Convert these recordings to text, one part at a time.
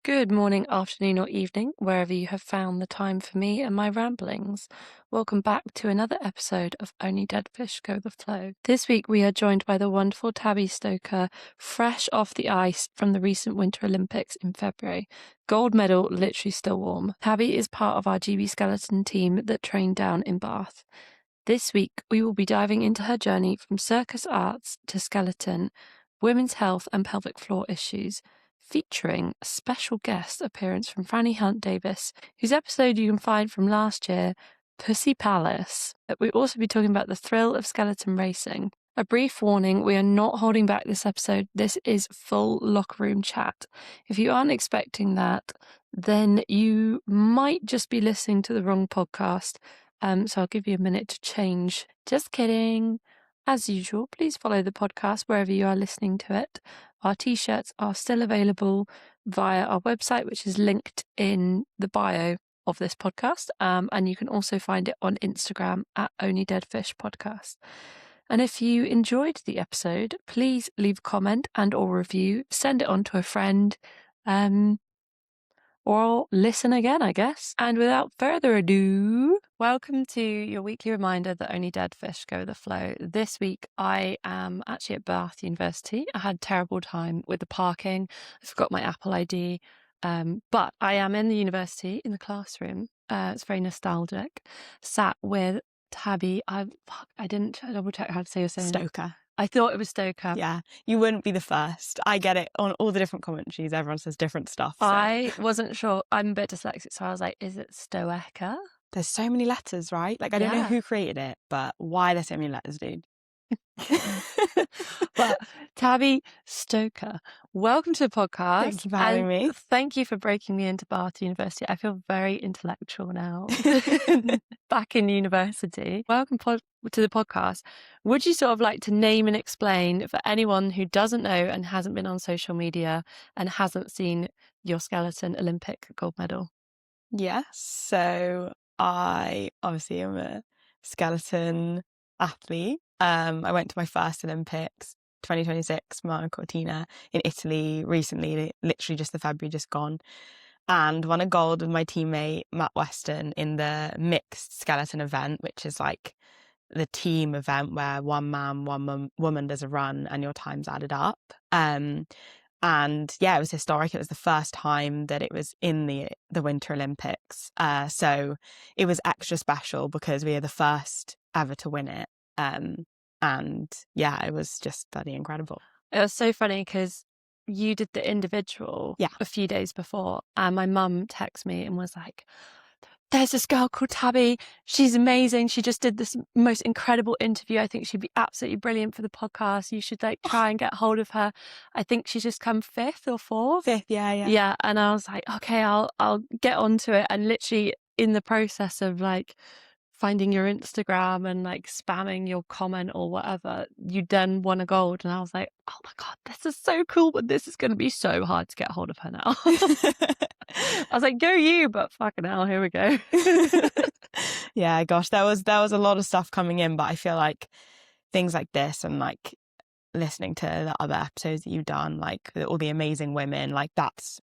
Good morning, afternoon, or evening, wherever you have found the time for me and my ramblings. Welcome back to another episode of Only Dead Fish Go the Flow. This week we are joined by the wonderful Tabby Stoecker, fresh off the ice from the recent Winter Olympics in February. Gold medal literally still warm. Tabby is part of our GB skeleton team that trained down in Bath. This week we will be diving into her journey from circus arts to skeleton, women's health and pelvic floor issues, featuring a special guest appearance from Franny Hunt-Davis, whose episode you can find from last year, Pussy Palace. We'll also be talking about the thrill of skeleton racing. A brief warning, we are not holding back this episode. This is full locker room chat. If you aren't expecting that, then you might just be listening to the wrong podcast. So I'll give you a minute to change. Just kidding. As usual, please follow the podcast wherever you are listening to it. Our t-shirts are still available via our website, which is linked in the bio of this podcast. And you can also find it on Instagram at Only Dead Fish Podcast. And if you enjoyed the episode, please leave a comment and or review, send it on to a friend, or listen again, I guess. And without further ado, welcome to your weekly reminder that Only Dead Fish Go the Flow. This week, I am actually at Bath University. I had a terrible time with the parking. I forgot my Apple ID. But I am in the university, in the classroom. It's very nostalgic. Sat with Tabby. I didn't double check how to say your name. Stoecker. I thought it was Stoecker. Yeah, you wouldn't be the first. I get it on all the different commentaries. Everyone says different stuff. So. I wasn't sure. I'm a bit dyslexic, so I was like, is it Stoecker? There's so many letters, right? Like, I don't know who created it, but why there's so many letters, dude? But Tabby Stoecker, welcome to the podcast. Thank you for having me. Thank you for breaking me into Bath University. I feel very intellectual now. Back in university. Welcome to the podcast. Would you sort of like to name and explain for anyone who doesn't know and hasn't been on social media and hasn't seen your skeleton Olympic gold medal? Yes. So I obviously am a skeleton athlete. I went to my first Olympics, 2026, Milano Cortina in Italy recently, literally just the February just gone, and won a gold with my teammate Matt Weston in the mixed skeleton event, which is like the team event where one man, one woman does a run and your time's added up. And yeah, it was historic. It was the first time that it was in the Winter Olympics. So it was extra special because we are the first ever to win it. And yeah, it was just bloody incredible. It was so funny because you did the individual a few days before, and my mum texted me and was like, there's this girl called Tabby. She's amazing. She just did this most incredible interview. I think she'd be absolutely brilliant for the podcast. You should like try and get hold of her. I think she's just come fifth or fourth. Fifth, yeah. Yeah, and I was like, okay, I'll get onto it. And literally in the process of like finding your Instagram and like spamming your comment or whatever, you then won a gold. And I was like, oh my God, this is so cool, but this is going to be so hard to get hold of her now. I was like, go you, but fucking hell, here we go. Yeah, gosh, there was a lot of stuff coming in, but I feel like things like this and like listening to the other episodes that you've done, like all the amazing women, like that's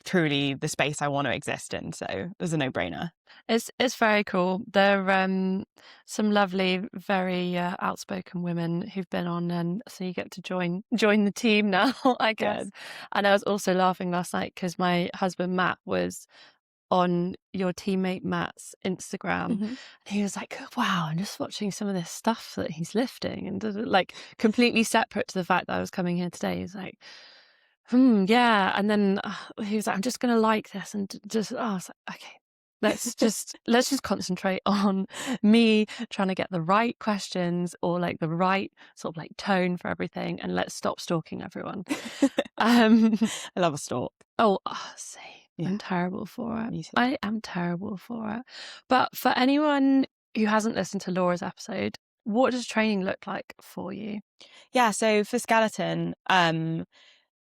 truly the space I want to exist in. So it was a no-brainer. It's very cool. There are some lovely, very outspoken women who've been on, and so you get to join the team now, I guess. Good. And I was also laughing last night because my husband Matt was on your teammate Matt's Instagram. Mm-hmm. And he was like, wow, I'm just watching some of this stuff that he's lifting, and like completely separate to the fact that I was coming here today. He's like, yeah. And then he was like, I'm just going to like this. And just, I was like, okay, let's just concentrate on me trying to get the right questions or like the right sort of like tone for everything. And let's stop stalking everyone. I love a stalk. Oh, see, yeah. I'm terrible for it. I am terrible for it. But for anyone who hasn't listened to Laura's episode, what does training look like for you? Yeah. So for skeleton,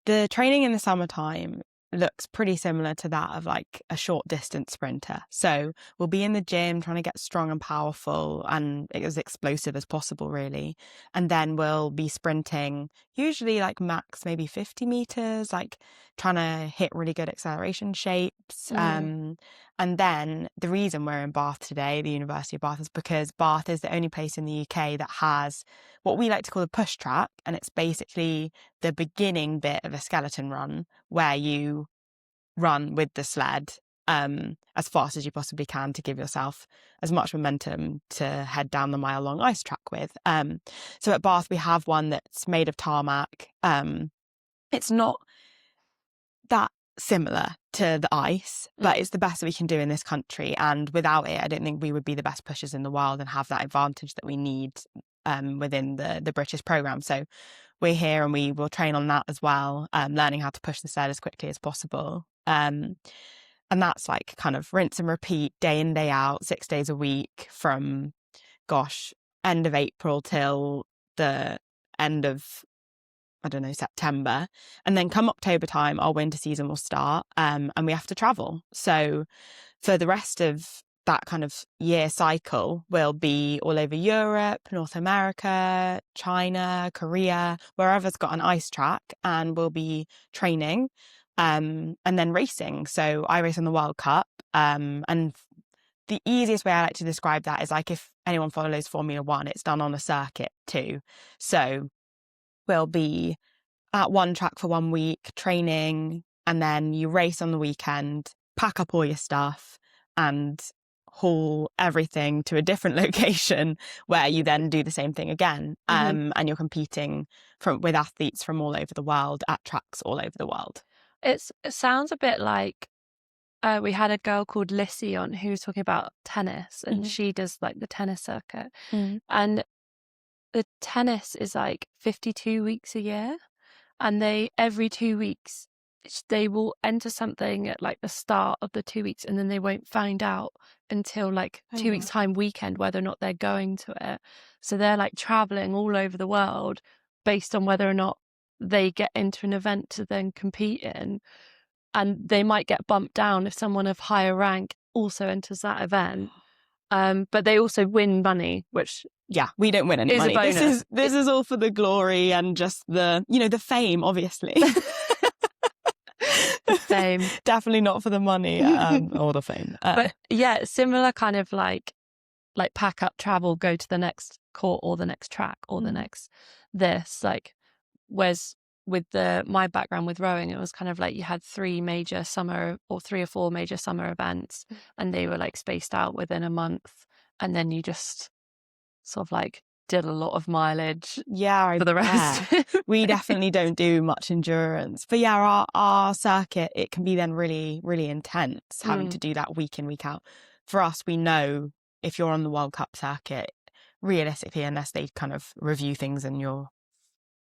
the training in the summertime looks pretty similar to that of like a short distance sprinter. So we'll be in the gym trying to get strong and powerful and as explosive as possible, really. And then we'll be sprinting, usually like max maybe 50 meters, like trying to hit really good acceleration shapes. And then the reason we're in Bath today, the University of Bath, is because Bath is the only place in the UK that has what we like to call a push track. And it's basically the beginning bit of a skeleton run where you run with the sled as fast as you possibly can to give yourself as much momentum to head down the mile-long ice track with. So at Bath, we have one that's made of tarmac. It's not that similar to the ice, but it's the best that we can do in this country. And without it, I don't think we would be the best pushers in the world and have that advantage that we need within the British programme. So we're here and we will train on that as well, learning how to push the sled as quickly as possible. And that's like kind of rinse and repeat day in, day out, 6 days a week from, end of April till the end of, I don't know, September. And then come October time, our winter season will start and we have to travel. So for the rest of that kind of year cycle, we'll be all over Europe, North America, China, Korea, wherever's got an ice track, and we'll be training and then racing. So I race on the World Cup. And the easiest way I like to describe that is like if anyone follows Formula One, it's done on a circuit too. So we'll be at one track for 1 week training, and then you race on the weekend, pack up all your stuff and haul everything to a different location where you then do the same thing again. And you're competing with athletes from all over the world at tracks all over the world. It sounds a bit like we had a girl called Lissy on who was talking about tennis, and she does like the tennis circuit. And the tennis is like 52 weeks a year, and every 2 weeks they will enter something at like the start of the 2 weeks, and then they won't find out until like 2 weeks time weekend whether or not they're going to it. So they're like traveling all over the world based on whether or not they get into an event to then compete in, and they might get bumped down if someone of higher rank also enters that event. But they also win money, which we don't win any money. A bonus. This is all for the glory and just the fame, obviously. The fame. Definitely not for the money or the fame. But yeah, similar kind of like pack up, travel, go to the next court or the next track or the next this. Like, whereas with my background with rowing, it was kind of like you had 3 or 4 major summer events, and they were like spaced out within a month, and then you just sort of like did a lot of mileage for the rest. We definitely don't do much endurance, but our circuit, it can be then really, really intense having to do that week in, week out. For us, we know if you're on the World Cup circuit, realistically, unless they kind of review things and you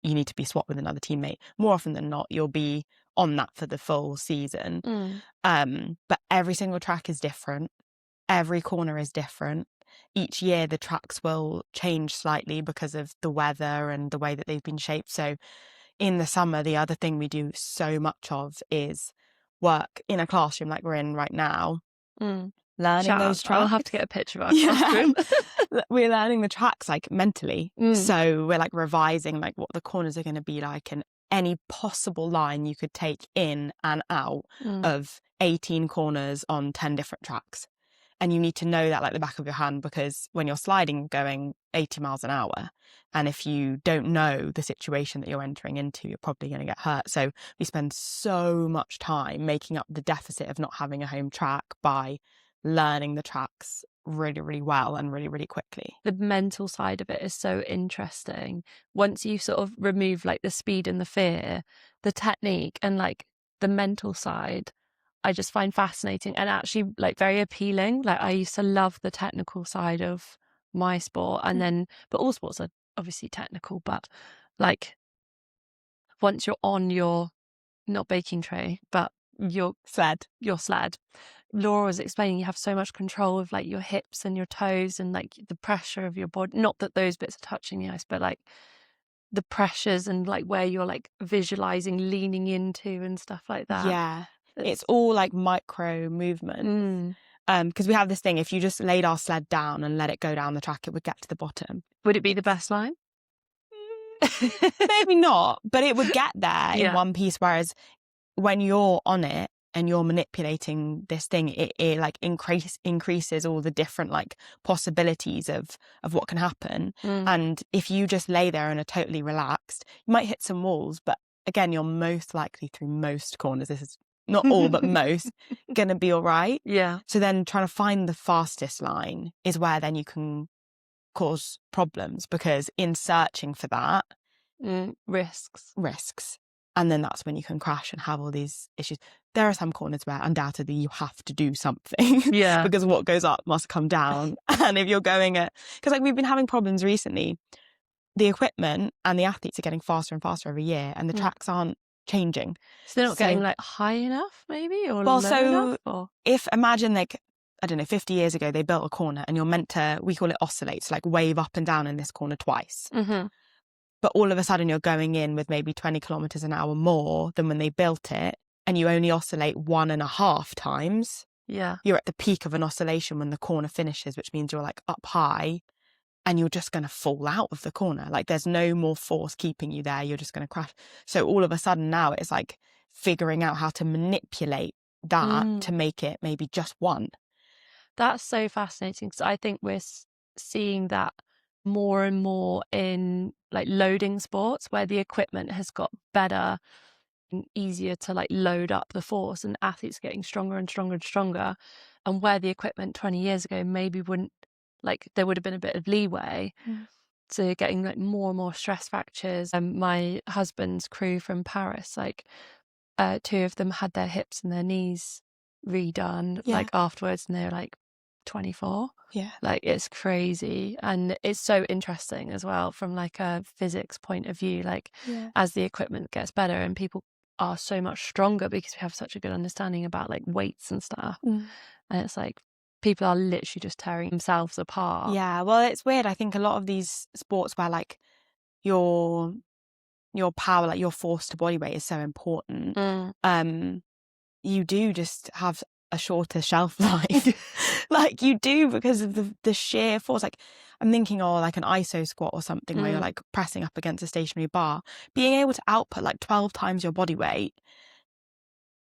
need to be swapped with another teammate, more often than not, you'll be on that for the full season. But every single track is different. Every corner is different. Each year, the tracks will change slightly because of the weather and the way that they've been shaped. So in the summer, the other thing we do so much of is work in a classroom like we're in right now. Learning those tracks. I'll have to get a picture of our classroom. We're learning the tracks like mentally. So we're like revising like what the corners are going to be like and any possible line you could take in and out of 18 corners on 10 different tracks. And you need to know that like the back of your hand, because when you're sliding going 80 miles an hour, and if you don't know the situation that you're entering into, you're probably going to get hurt. So we spend so much time making up the deficit of not having a home track by learning the tracks really, really well and really, really quickly. The mental side of it is so interesting. Once you sort of remove like the speed and the fear, the technique and like the mental side, I just find fascinating and actually like very appealing. Like I used to love the technical side of my sport, and then but all sports are obviously technical, but like once you're on your not baking tray but your sled, Laura was explaining you have so much control of like your hips and your toes and like the pressure of your body, not that those bits are touching the ice, but like the pressures and like where you're like visualizing leaning into and stuff like that. It's all like micro movement. Because we have this thing, if you just laid our sled down and let it go down the track, it would get to the bottom. Would it be the best line? Maybe not, but it would get there in Yeah. one piece. Whereas when you're on it and you're manipulating this thing, it like increases all the different like possibilities of what can happen. And if you just lay there and are totally relaxed, you might hit some walls, but again, you're most likely through most corners. This is not all, but most gonna be all right. Yeah. So then trying to find the fastest line is where then you can cause problems, because in searching for that, risks. And then that's when you can crash and have all these issues. There are some corners where undoubtedly you have to do something. Yeah. Because what goes up must come down. And if you're going at, because like we've been having problems recently, the equipment and the athletes are getting faster and faster every year, and the tracks aren't changing. So they're not getting like high enough, maybe, or well, low so enough? Or? If imagine like, I don't know, 50 years ago they built a corner and you're meant to, we call it oscillate, so like wave up and down in this corner twice. But all of a sudden you're going in with maybe 20 kilometers an hour more than when they built it, and you only oscillate 1.5 times. Yeah. You're at the peak of an oscillation when the corner finishes, which means you're like up high and you're just going to fall out of the corner. Like there's no more force keeping you there. You're just going to crash. So all of a sudden now it's like figuring out how to manipulate that to make it maybe just one. That's so fascinating, because I think we're seeing that more and more in like loading sports, where the equipment has got better and easier to like load up the force, and athletes getting stronger and stronger and stronger. And where the equipment 20 years ago maybe wouldn't, like there would have been a bit of leeway. So you're getting like more and more stress fractures. And my husband's crew from Paris, like 2 of them had their hips and their knees redone like afterwards, and they were like 24. Like it's crazy. And it's so interesting as well from like a physics point of view, like as the equipment gets better and people are so much stronger because we have such a good understanding about like weights and stuff, and it's like people are literally just tearing themselves apart. Well, it's weird. I think a lot of these sports where like your power, like your force to body weight is so important, you do just have a shorter shelf life. Like you do, because of the sheer force. Like I'm thinking, like an iso squat or something where you're like pressing up against a stationary bar, being able to output like 12 times your body weight.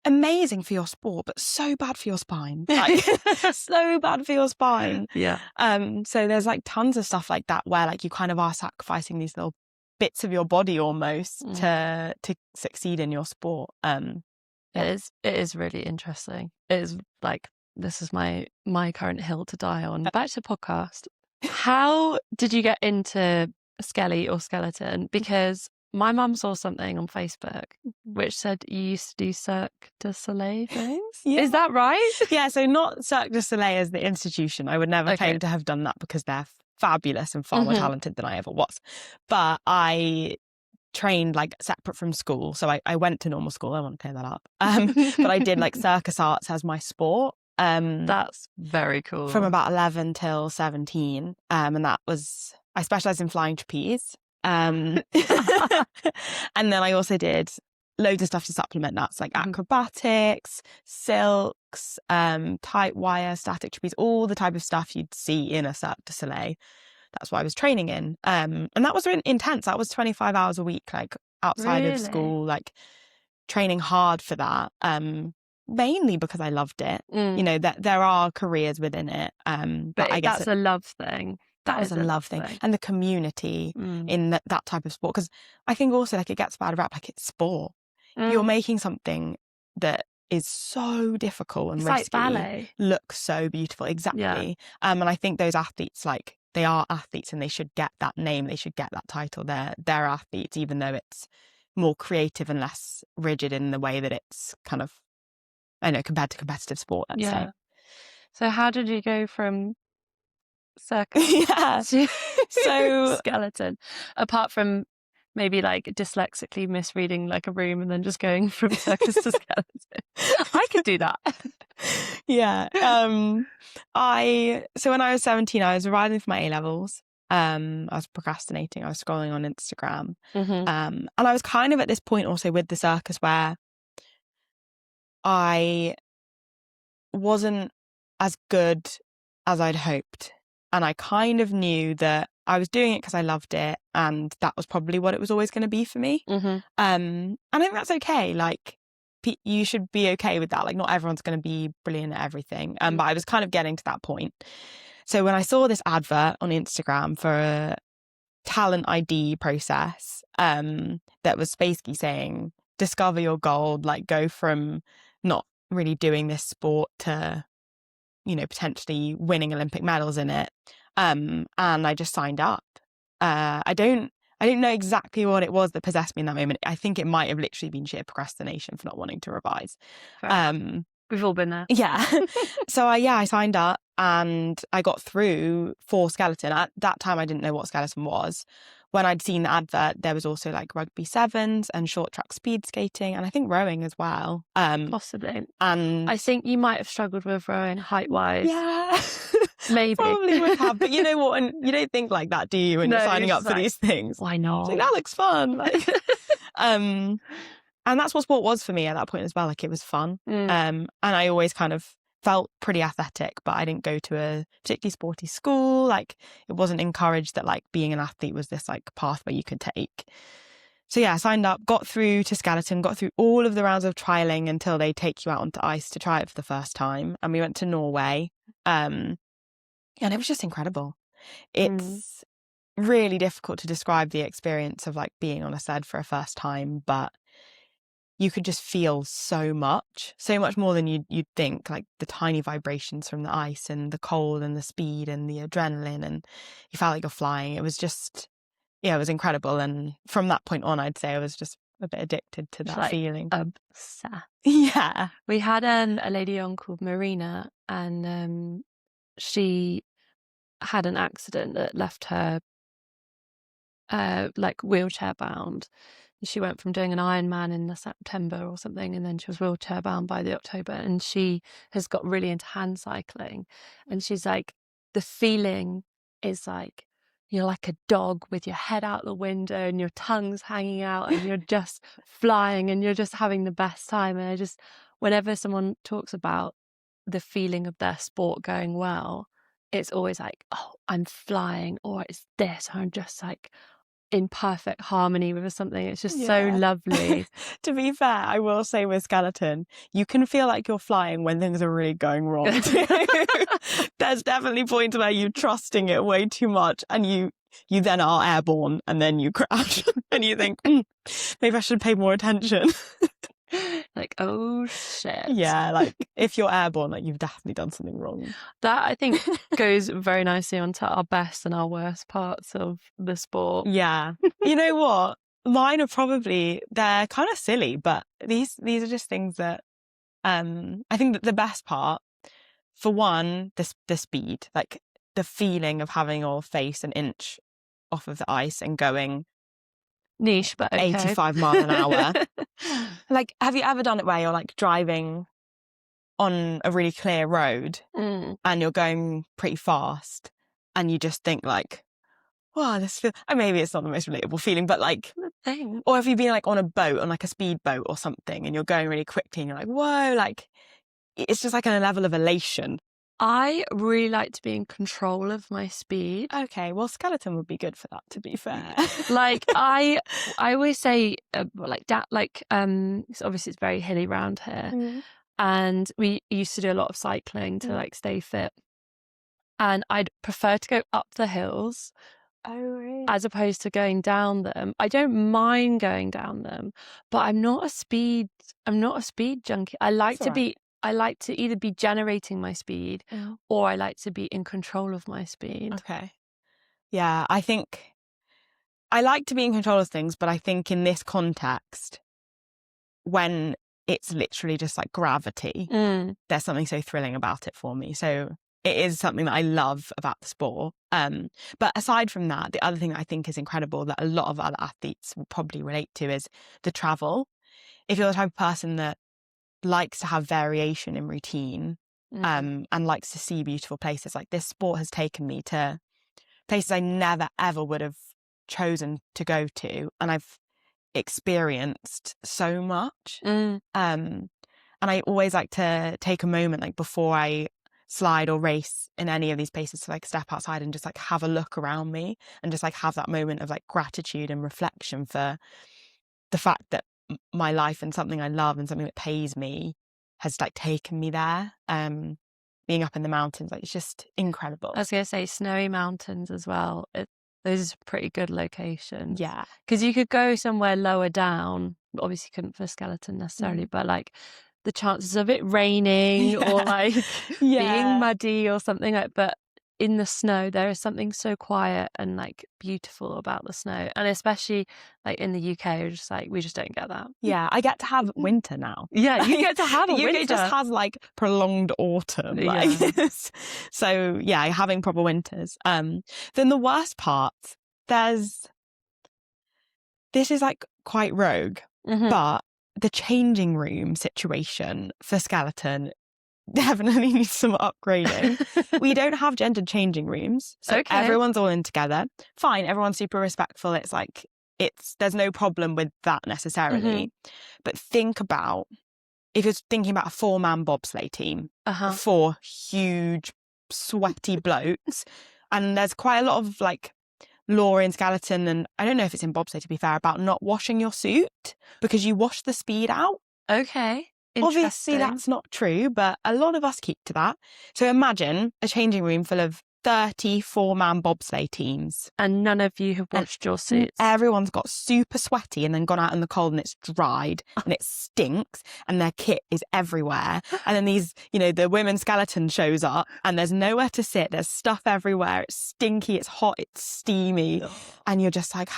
Amazing for your sport, but so bad for your spine. Like so bad for your spine. So there's like tons of stuff like that where like you kind of are sacrificing these little bits of your body almost to succeed in your sport. It is really interesting. It is like, this is my current hill to die on. Back to podcast. How did you get into skelly or skeleton? Because my mum saw something on Facebook which said you used to do Cirque du Soleil things. Is that right? So not Cirque du Soleil as the institution. I would never claim to have done that, because they're fabulous and far more talented than I ever was. But I trained like separate from school. So I went to normal school. I want to clear that up. But I did like circus arts as my sport. That's very cool. From about 11 till 17. And that was, I specialised in flying trapeze. And then I also did loads of stuff to supplement that. So like acrobatics, silks, tight wire, static trapeze, all the type of stuff you'd see in a Cirque du Soleil. That's what I was training in. And that was really intense. That was 25 hours a week, like outside of school, like training hard for that. Mainly because I loved it. You know, that there are careers within it. But I guess that's a love thing. That is a love thing. And the community in that type of sport. Because I think also like it gets bad rap, like it's sport. You're making something that is so difficult and it's risky. Like ballet. Look so beautiful. Exactly. And I think those athletes, like they are athletes and they should get that name. They should get that title. They're athletes, even though it's more creative and less rigid in the way that it's kind of, I know, compared to competitive sport, let's say. So how did you go from circus to skeleton? Apart from maybe like dyslexically misreading like a room and then just going from circus to skeleton. I could do that. So when I was 17, I was revising for my A-levels. I was procrastinating. I was scrolling on Instagram. And I was kind of at this point also with the circus where I wasn't as good as I'd hoped. And I kind of knew that I was doing it because I loved it, and that was probably what it was always going to be for me. And I think that's okay. Like, you should be okay with that. Like, not everyone's going to be brilliant at everything. But I was kind of getting to that point. So when I saw this advert on Instagram for a talent ID process, that was basically saying, discover your gold, like go from not really doing this sport to, you know, potentially winning Olympic medals in it. And I just signed up. I don't know exactly what it was that possessed me in that moment. I think it might have literally been sheer procrastination for not wanting to revise. We've all been there. Yeah. So I signed up and I got through for skeleton. At that time, I didn't know what skeleton was. When I'd seen the advert, there was also like rugby sevens and short track speed skating, and I think rowing as well. Possibly. And I think you might have struggled with rowing height-wise. yeah, maybe. Probably would have. But you know what? And you don't think like that, do you? When you're signing up for these things, why not? Like, that looks fun. Like, and that's what sport was for me at that point as well. Like, it was fun. And I always kind of felt pretty athletic, but I didn't go to a particularly sporty school. Like, it wasn't encouraged that like being an athlete was this like path where you could take. So yeah, I signed up, got through to skeleton, got through all of the rounds of trialing until they take you out onto ice to try it for the first time. And we went to Norway. And it was just incredible. It's really difficult to describe the experience of like being on a sled for a first time, but you could just feel so much more than you'd think, like the tiny vibrations from the ice and the cold and the speed and the adrenaline, and you felt like you're flying. It was just, yeah, it was incredible. And from that point on, I'd say I was just a bit addicted to that feeling. Obsessed. Yeah. We had a lady on called Marina, and she had an accident that left her like wheelchair bound. She went from doing an Ironman in the September or something, and then she was wheelchair bound by the October, and she has got really into hand cycling. And she's like, the feeling is like you're like a dog with your head out the window and your tongue's hanging out and you're just flying and you're just having the best time. And I just, whenever someone talks about the feeling of their sport going well, it's always like, oh, I'm flying, or it's this, or I'm just like in perfect harmony with something. It's just so lovely. To be fair, I will say with skeleton, you can feel like you're flying when things are really going wrong too. There's definitely points where you're trusting it way too much and you then are airborne and then you crash and you think, maybe I should pay more attention. Like, oh shit. Yeah, like if you're airborne, like you've definitely done something wrong. That, I think, goes very nicely onto our best and our worst parts of the sport. Yeah. You know what? Mine are probably, they're kind of silly, but these are just things that I think that the best part, for one, the speed, like the feeling of having your face an inch off of the ice and going niche, but okay. 85 miles an hour. Like, have you ever done it where you're like driving on a really clear road and you're going pretty fast and you just think like, wow, this feels, and maybe it's not the most relatable feeling, but like, or have you been like on a boat, on like a speedboat or something, and you're going really quickly and you're like, whoa, like it's just like a level of elation. I really like to be in control of my speed. Okay, well, skeleton would be good for that, to be fair. Like I always say, obviously it's very hilly around here, and we used to do a lot of cycling to like stay fit, and I'd prefer to go up the hills. Oh, really? As opposed to going down them. I don't mind going down them, but I'm not a speed junkie. I like to either be generating my speed or I like to be in control of my speed. Okay. Yeah, I think I like to be in control of things, but I think in this context, when it's literally just like gravity, there's something so thrilling about it for me. So it is something that I love about the sport. But aside from that, the other thing that I think is incredible that a lot of other athletes will probably relate to is the travel. If you're the type of person that likes to have variation in routine, and likes to see beautiful places, like this sport has taken me to places I never ever would have chosen to go to, and I've experienced so much. And And I always like to take a moment like before I slide or race in any of these places to like step outside and just like have a look around me and just like have that moment of like gratitude and reflection for the fact that my life and something I love and something that pays me has like taken me there. Being up in the mountains, like it's just incredible. I was going to say snowy mountains as well. Those are pretty good locations. Yeah. Because you could go somewhere lower down. Obviously, you couldn't for a skeleton necessarily, but like the chances of it raining or like being muddy or something like. But in the snow, there is something so quiet and like beautiful about the snow, and especially like in the UK, we're just like we just don't get that. Yeah, I get to have winter now. Yeah, you get to have a winter. UK just has like prolonged autumn. Like. Yeah. So yeah, having proper winters. Then the worst part, this is like quite rogue, but the changing room situation for skeleton definitely needs some upgrading. We don't have gendered changing rooms, so everyone's all in together. Fine, everyone's super respectful. It's like there's no problem with that necessarily. But think about if you're thinking about a 4-man bobsleigh team, 4 huge sweaty blokes, and there's quite a lot of like law in skeleton, and I don't know if it's in bobsleigh to be fair, about not washing your suit because you wash the speed out. Okay. Obviously that's not true, but a lot of us keep to that. So imagine a changing room full of 34-man bobsleigh teams. And none of you have washed your suits. Everyone's got super sweaty and then gone out in the cold and it's dried and it stinks and their kit is everywhere. And then these, the women's skeleton shows up and there's nowhere to sit. There's stuff everywhere. It's stinky, it's hot, it's steamy. And you're just like,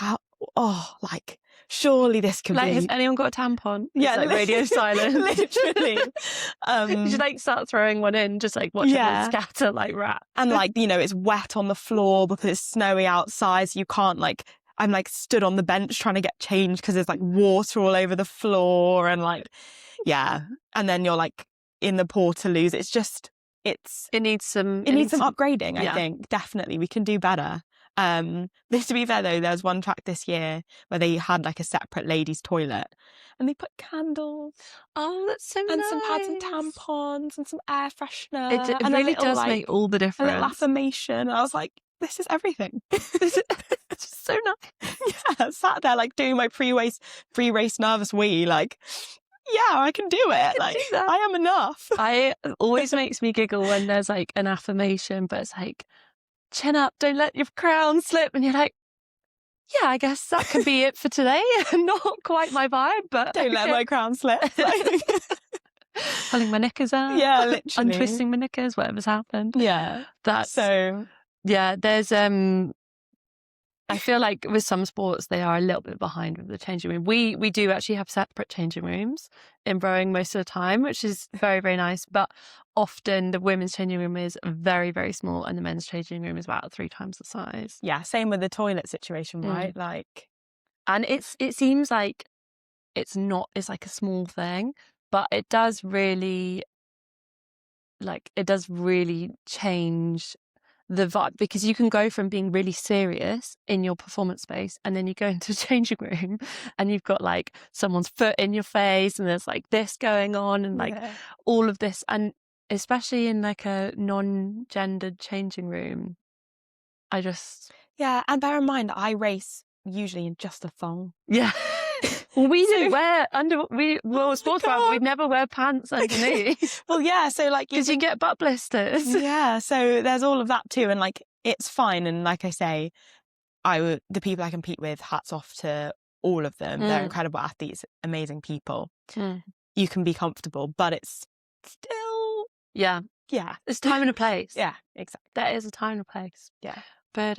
surely this could be. Has anyone got a tampon? Yeah, it's like radio silence. Literally. You should like start throwing one in, just like watch it scatter like rats. And like, it's wet on the floor because it's snowy outside. So you can't I'm like stood on the bench trying to get changed because there's like water all over the floor and like, yeah. And then you're like in the portaloos. It's just, it needs some upgrading, I think. Definitely. We can do better. To be fair though, there was one track this year where they had like a separate ladies' toilet and they put candles. Oh, that's so and nice. some pads and tampons and some air freshener. It and really does make all the difference. A little affirmation. And I was like, this is everything. It's just so nice. Yeah, sat there like doing my pre-race nervous wee, like, yeah, I can do it. I am enough. It always makes me giggle when there's like an affirmation, but it's like, chin up, don't let your crown slip. And you're like, yeah, I guess that could be it for today. Not quite my vibe, but don't let my crown slip. Pulling my knickers out. Yeah, literally. Untwisting my knickers, whatever's happened. Yeah. There's I feel like with some sports they are a little bit behind with the changing room. We do actually have separate changing rooms in rowing most of the time, which is very, very nice. But often the women's changing room is very, very small and the men's changing room is about 3 times the size. Yeah, same with the toilet situation, right? And it seems like it's like a small thing, but it does really change the vibe, because you can go from being really serious in your performance space and then you go into the changing room and you've got like someone's foot in your face and there's like this going on and like all of this, and especially in like a non-gendered changing room, and bear in mind I race usually in just a thong. Yeah. Well, we didn't wear sportswear. We'd never wear pants underneath. Well, yeah, so like because you get butt blisters. Yeah, so there's all of that too, and like it's fine. And like I say, the people I compete with, hats off to all of them. They're incredible athletes, amazing people. You can be comfortable, but it's still it's time and a place. Yeah, exactly. There is a time and a place. Yeah, but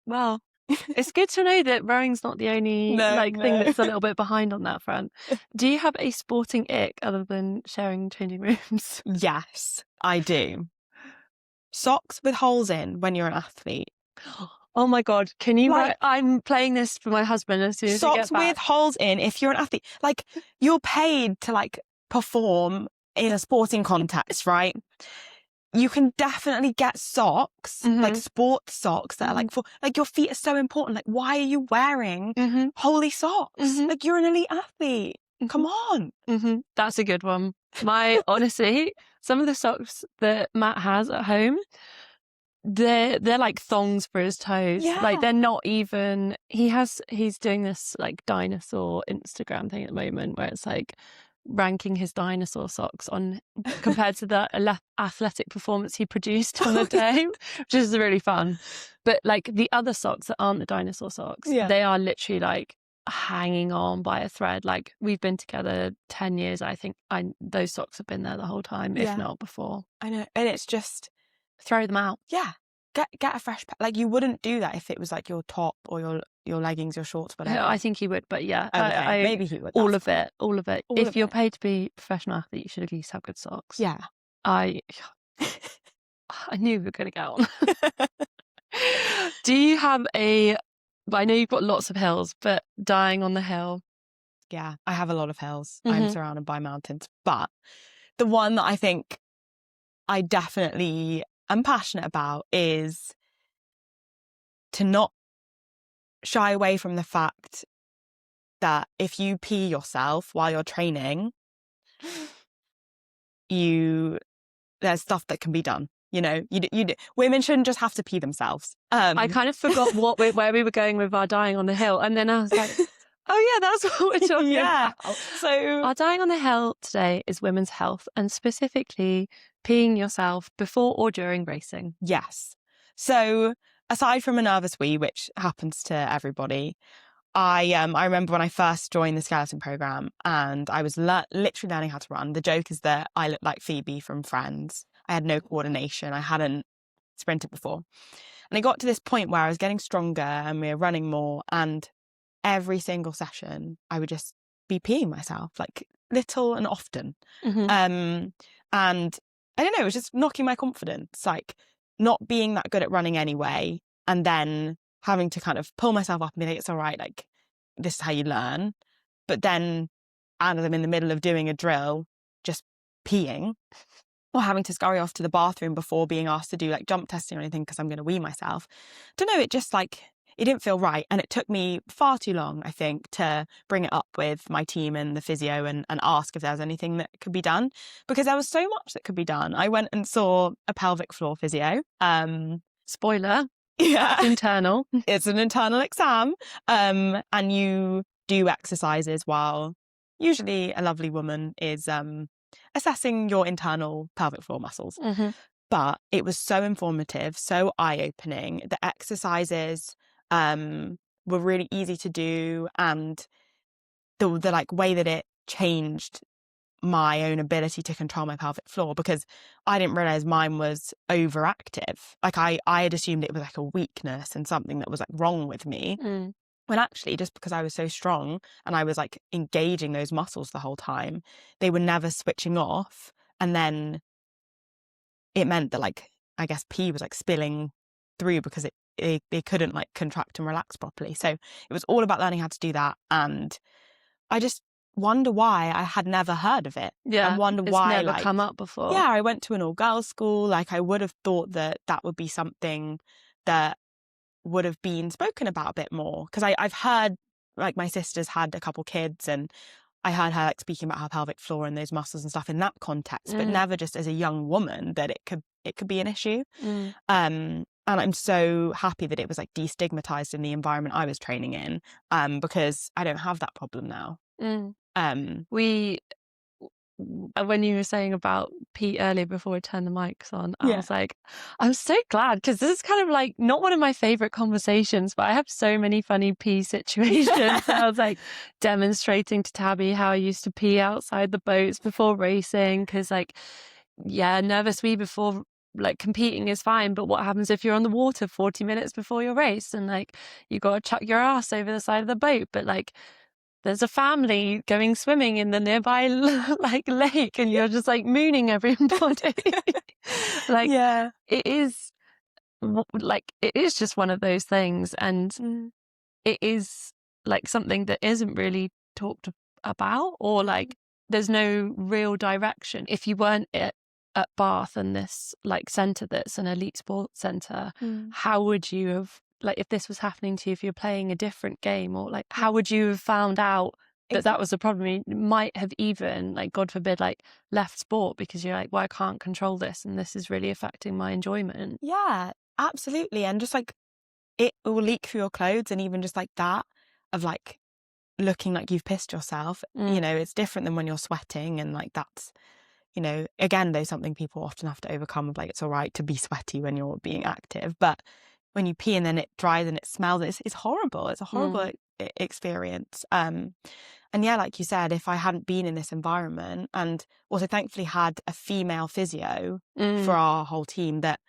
well. It's good to know that rowing's not the only thing that's a little bit behind on that front. Do you have a sporting ick other than sharing changing rooms? Yes, I do. Socks with holes in when you're an athlete. Oh my God, can you I'm playing this for my husband as soon as we get back. Socks with holes in if you're an athlete. Like, you're paid to like perform in a sporting context, right? You can definitely get socks, like sports socks that are like for like your feet are so important. Like, why are you wearing holey socks? Like, you're an elite athlete. Come on. That's a good one. Honestly, some of the socks that Matt has at home, they're like thongs for his toes. Yeah. Like they're not even. He's doing this like dinosaur Instagram thing at the moment where it's like ranking his dinosaur socks on compared to the athletic performance he produced on the day, which is really fun. But like the other socks that aren't the dinosaur socks, they are literally like hanging on by a thread. Like we've been together 10 years. I think those socks have been there the whole time, if not before. I know. And it's just throw them out. Yeah. Get a fresh pair. Like you wouldn't do that if it was like your top or your leggings, your shorts, whatever. I think he would, but yeah. Okay, maybe he would. All of it. If you're paid to be a professional athlete, you should at least have good socks. Yeah. I knew we were going to get on. Do you have I know you've got lots of hills, but dying on the hill? Yeah, I have a lot of hills. I'm surrounded by mountains. But the one that I think I definitely am passionate about is to not shy away from the fact that if you pee yourself while you're training, there's stuff that can be done. You know, women shouldn't just have to pee themselves. I kind of forgot where we were going with our dying on the hill, and then I was like, oh yeah, that's what we're talking about. So our dying on the hill today is women's health, and specifically peeing yourself before or during racing. Yes. So aside from a nervous wee, which happens to everybody, I remember when I first joined the skeleton program and I was literally learning how to run. The joke is that I looked like Phoebe from Friends. I had no coordination. I hadn't sprinted before. And it got to this point where I was getting stronger and we were running more, and every single session I would just be peeing myself, like little and often. And I don't know, it was just knocking my confidence, like not being that good at running anyway, and then having to kind of pull myself up and be like, it's all right, like this is how you learn. But then as I'm in the middle of doing a drill, just peeing, or having to scurry off to the bathroom before being asked to do like jump testing or anything because I'm going to wee myself. I don't know, it just like, it didn't feel right. And it took me far too long, I think, to bring it up with my team and the physio and ask if there was anything that could be done, because there was so much that could be done. I went and saw a pelvic floor physio. Spoiler. Yeah. It's internal. It's an internal exam. And you do exercises while usually a lovely woman is assessing your internal pelvic floor muscles. But it was so informative, so eye-opening. The exercises were really easy to do, and the like way that it changed my own ability to control my pelvic floor, because I didn't realize mine was overactive. Like I had assumed it was like a weakness and something that was like wrong with me. When actually, just because I was so strong and I was like engaging those muscles the whole time, they were never switching off. And then it meant that like, I guess pee was like spilling through because they couldn't like contract and relax properly. So it was all about learning how to do that. And I just wonder why I had never heard of it. Yeah, and wonder why never come up before. Yeah, I went to an all-girls school. Like I would have thought that would be something that would have been spoken about a bit more, because I've heard, like, my sister's had a couple kids and I heard her like speaking about her pelvic floor and those muscles and stuff in that context, but never just as a young woman that it could be an issue. And I'm so happy that it was like destigmatized in the environment I was training in, because I don't have that problem now. When you were saying about Pete earlier before we turned the mics on, I was like, I'm so glad, because this is kind of like not one of my favorite conversations, but I have so many funny pee situations. I was like demonstrating to Tabby how I used to pee outside the boats before racing, because like, yeah, nervous wee before like competing is fine, but what happens if you're on the water 40 minutes before your race and like you got to chuck your ass over the side of the boat, but like there's a family going swimming in the nearby like lake and you're just like mooning everybody. Like, yeah, it is just one of those things, and it is like something that isn't really talked about, or like there's no real direction. If you weren't at Bath and this like centre that's an elite sports centre, how would you have, like, if this was happening to you, if you're playing a different game, or like how would you have found out that was the problem. You might have even, like, God forbid, like, left sport because you're like, well, I can't control this and this is really affecting my enjoyment. Yeah, absolutely. And just like it will leak through your clothes, and even just like that of like looking like you've pissed yourself, it's different than when you're sweating, and like that's, again, though, something people often have to overcome of like, it's all right to be sweaty when you're being active, but when you pee and then it dries and it smells, it's horrible. It's a horrible experience. And yeah, like you said, if I hadn't been in this environment, and also thankfully had a female physio for our whole team, that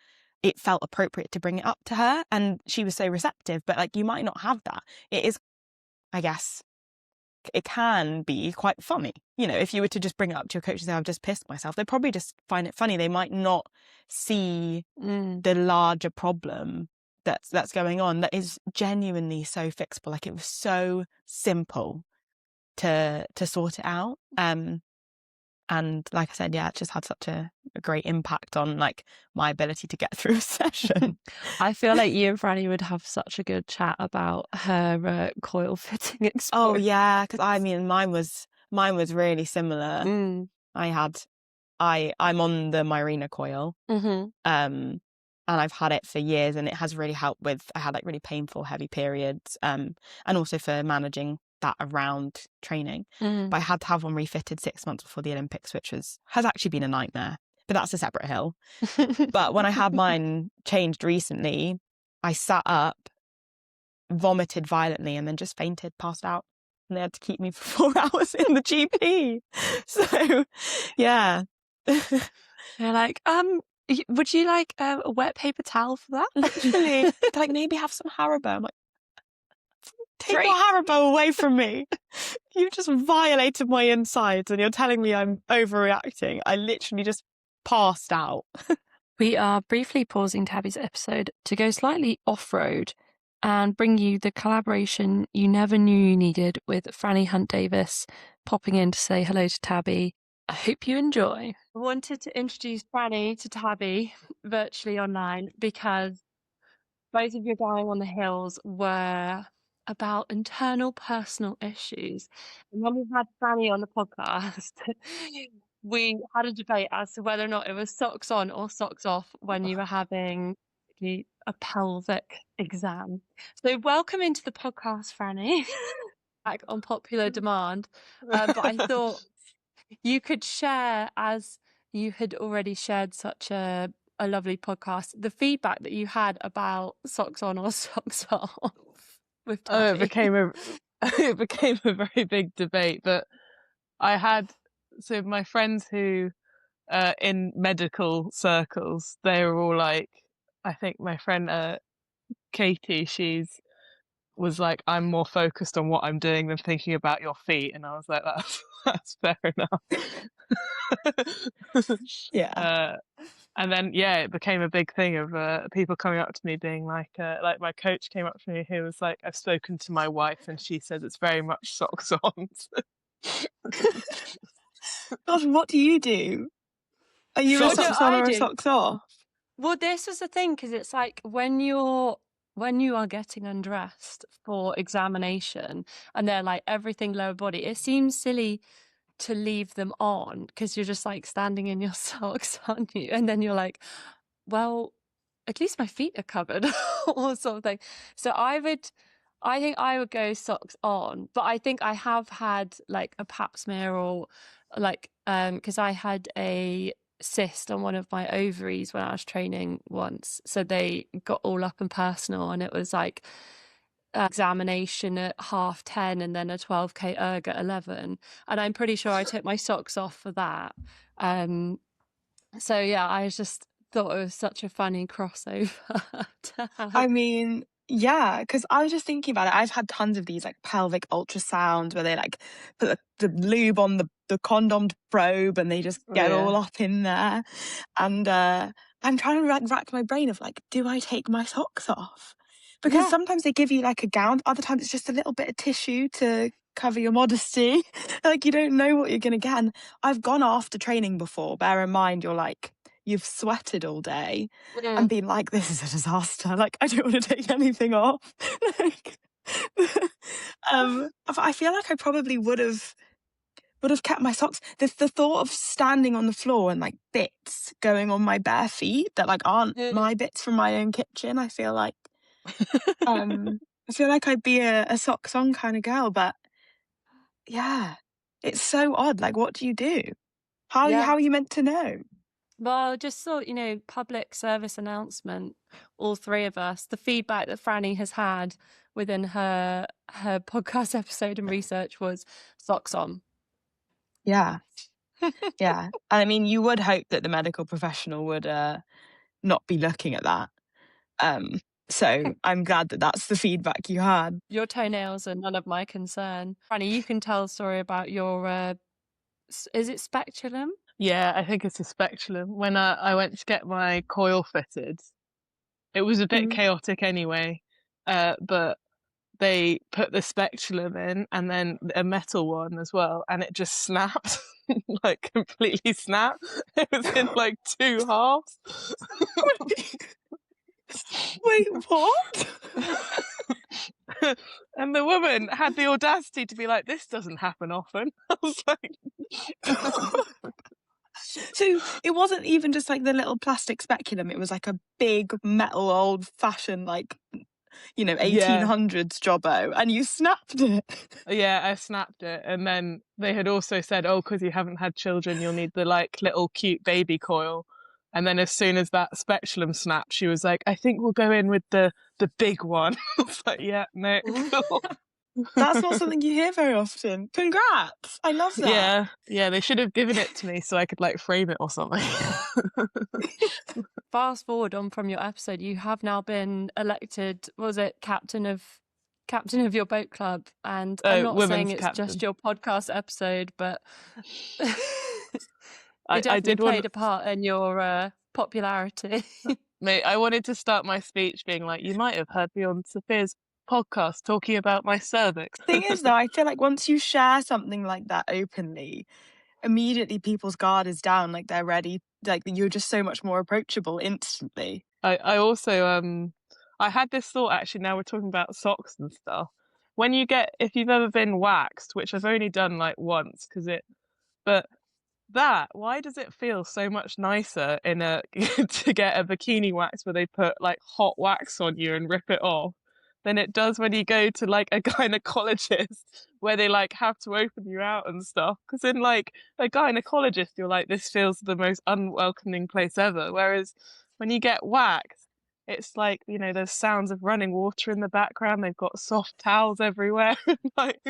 it felt appropriate to bring it up to her, and she was so receptive. But like, you might not have that. It is, I guess, it can be quite funny. If you were to just bring it up to your coach and say, I've just pissed myself, they'd probably just find it funny. They might not see the larger problem that's going on, that is genuinely so fixable. Like, it was so simple to sort it out. And like I said, yeah, it just had such a great impact on like my ability to get through a session. I feel like you and Franny would have such a good chat about her coil fitting experience. Oh yeah, because I mean, mine was really similar. I'm on the Myrena coil, and I've had it for years, and it has really helped with, I had like really painful, heavy periods, and also for managing that around training. But I had to have one refitted 6 months before the Olympics, which has actually been a nightmare, but that's a separate hill. But when I had mine changed recently, I sat up, vomited violently, and then just fainted, passed out. And they had to keep me for 4 hours in the GP. So, yeah. They're like, would you like a wet paper towel for that? Literally. They're like, maybe have some Haribo. I'm like, take your Haribo away from me. You've just violated my insides and you're telling me I'm overreacting. I literally just passed out. We are briefly pausing Tabby's episode to go slightly off-road and bring you the collaboration you never knew you needed with Franny Hunt-Davis popping in to say hello to Tabby. I hope you enjoy. I wanted to introduce Franny to Tabby virtually online because both of your going on the hills were about internal personal issues. And when we had Franny on the podcast, we had a debate as to whether or not it was socks on or socks off when you were having a pelvic exam. So welcome into the podcast, Franny, back on popular demand. But I thought you could share, as you had already shared such a lovely podcast, the feedback that you had about socks on or socks off with Tabby. It became a very big debate. But I had, so my friends who in medical circles, they were all like, I think my friend Katie, she's was like, I'm more focused on what I'm doing than thinking about your feet. And I was like, that's fair enough. Yeah. And then, yeah, it became a big thing of people coming up to me being like my coach came up to me who was like, I've spoken to my wife and she says it's very much socks on. Gosh, what do you do? Are you a socks on or a socks off? Well, this was the thing, because it's like when you are getting undressed for examination and they're like everything lower body, it seems silly to leave them on because you're just like standing in your socks, aren't you? And then you're like, well, at least my feet are covered or something. So I think I would go socks on, but I think I have had like a pap smear or like, because I had a cyst on one of my ovaries when I was training once. So they got all up and personal, and it was like examination at 10:30 and then a 12K erg at 11. And I'm pretty sure I took my socks off for that. So yeah, I just thought it was such a funny crossover to have. I mean, yeah, because I was just thinking about it. I've had tons of these like pelvic ultrasounds where they like put the lube on the condom probe and they just get all up in there. And I'm trying to like rack my brain of like, do I take my socks off? Because sometimes they give you like a gown, other times it's just a little bit of tissue to cover your modesty. Like, you don't know what you're going to get. And I've gone after training before. Bear in mind, you've sweated all day and been like, this is a disaster. Like, I don't want to take anything off. Like, I feel like I probably would have kept my socks. The thought of standing on the floor and like bits going on my bare feet that like aren't my bits from my own kitchen. I feel like I'd be a socks on kind of girl, but yeah, it's so odd. Like, what do you do? How Yeah. are you meant to know? Well, I just thought, public service announcement, all three of us, the feedback that Franny has had within her podcast episode and research was socks on. Yeah. Yeah. I mean, you would hope that the medical professional would not be looking at that. So I'm glad that that's the feedback you had. Your toenails are none of my concern. Franny, you can tell a story about your, is it speculum? Yeah, I think it's a speculum. When I went to get my coil fitted, it was a bit chaotic anyway, but they put the speculum in and then a metal one as well, and it just snapped, like completely snapped. It was in like two halves. Wait, what? And the woman had the audacity to be like, "This doesn't happen often." I was like, So it wasn't even just like the little plastic speculum, it was like a big metal old fashioned like 1800s jobbo, and you snapped it. Yeah, I snapped it. And then they had also said, oh, because you haven't had children, you'll need the like little cute baby coil. And then as soon as that speculum snapped, she was like, I think we'll go in with the big one. I was like, yeah, no, cool. That's not something you hear very often. Congrats. I love that. Yeah, they should have given it to me so I could like frame it or something. Fast forward on from your episode, you have now been elected, what was it, captain of your boat club, and I'm not saying it's captain. just your podcast episode, but it I definitely did played a part in your popularity. Mate, I wanted to start my speech being like, you might have heard me on Sophia's podcast talking about my cervix. Thing is though, I feel like once you share something like that openly, immediately people's guard is down, like they're ready, like you're just so much more approachable instantly. I also I had this thought actually, now we're talking about socks and stuff. If you've ever been waxed, which I've only done like once why does it feel so much nicer to get a bikini wax where they put like hot wax on you and rip it off than it does when you go to like a gynecologist where they like have to open you out and stuff? Because in like a gynecologist, you're like, this feels the most unwelcoming place ever. Whereas when you get waxed, it's like, there's sounds of running water in the background. They've got soft towels everywhere. Like,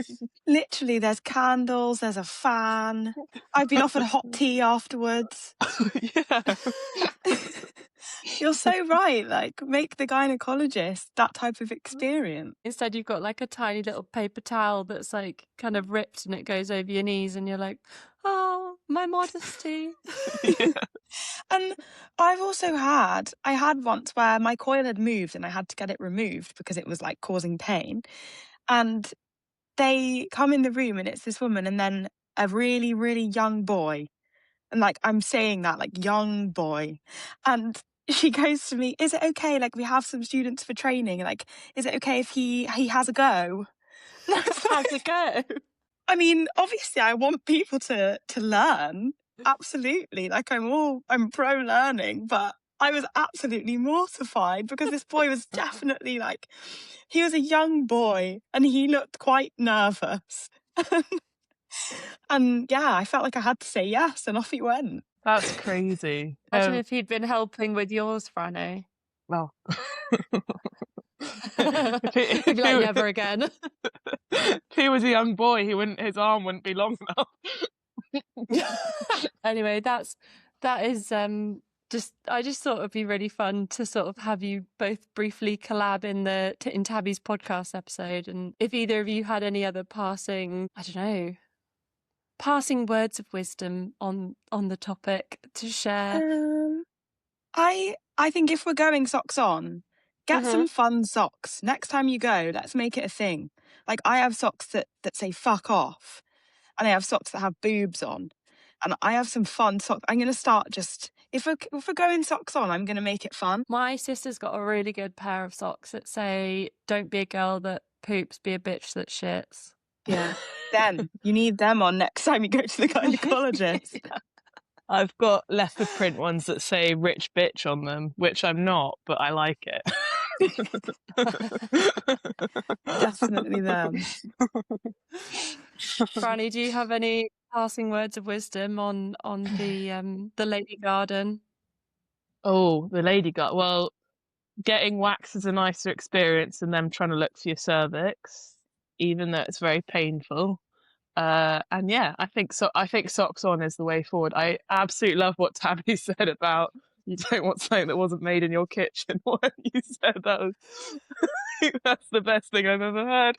literally, there's candles, there's a fan. I've been offered hot tea afterwards. Yeah. You're so right. Like, make the gynecologist that type of experience. Instead, you've got like a tiny little paper towel that's like kind of ripped and it goes over your knees, and you're like, oh, my modesty. Yeah. And I had once where my coil had moved and I had to get it removed because it was like causing pain. And they come in the room and it's this woman and then a really, really young boy. And like, I'm saying that, like, young boy. And she goes to me, is it okay? Like, we have some students for training. Like, is it okay if he has a go? Has a go? I mean, obviously I want people to learn. Absolutely. Like, I'm pro learning, but I was absolutely mortified because this boy was definitely like, he was a young boy and he looked quite nervous. And yeah, I felt like I had to say yes, and off he went. That's crazy. Imagine if he'd been helping with yours, Franny. Well, He'd be like, never again. If he was a young boy, his arm wouldn't be long enough. Anyway, that is I just thought it'd be really fun to sort of have you both briefly collab in Tabby's podcast episode, and if either of you had any other passing words of wisdom on the topic to share. I think if we're going socks on, get some fun socks. Next time you go, let's make it a thing. Like, I have socks that say fuck off, and I have socks that have boobs on, and I have some fun socks. I'm going to start if we're going socks on, I'm going to make it fun. My sister's got a really good pair of socks that say, don't be a girl that poops, be a bitch that shits. Yeah. Them. You need them on next time you go to the gynecologist. I've got leopard print ones that say rich bitch on them, which I'm not, but I like it. Definitely them. Franny, do you have any passing words of wisdom on the lady garden? Oh, the lady gut. Well, getting wax is a nicer experience than them trying to look for your cervix, even though it's very painful. And yeah, I think socks on is the way forward. I absolutely love what Tabby said about you don't want something that wasn't made in your kitchen. What you said, that's the best thing I've ever heard.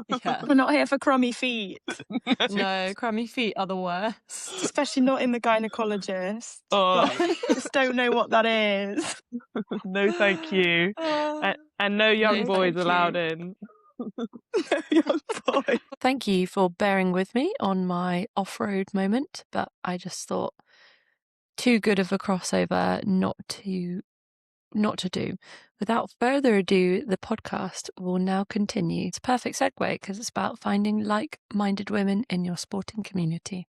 Yeah. We're not here for crummy feet. No, crummy feet are the worst. Especially not in the gynecologist. Oh. Just don't know what that is. No, thank you. And no young No, boys thank allowed you. in. No young boy. Thank you for bearing with me on my off-road moment, but I just thought too good of a crossover not to do. Without further ado, the podcast will now continue. It's a perfect segue because it's about finding like-minded women in your sporting community.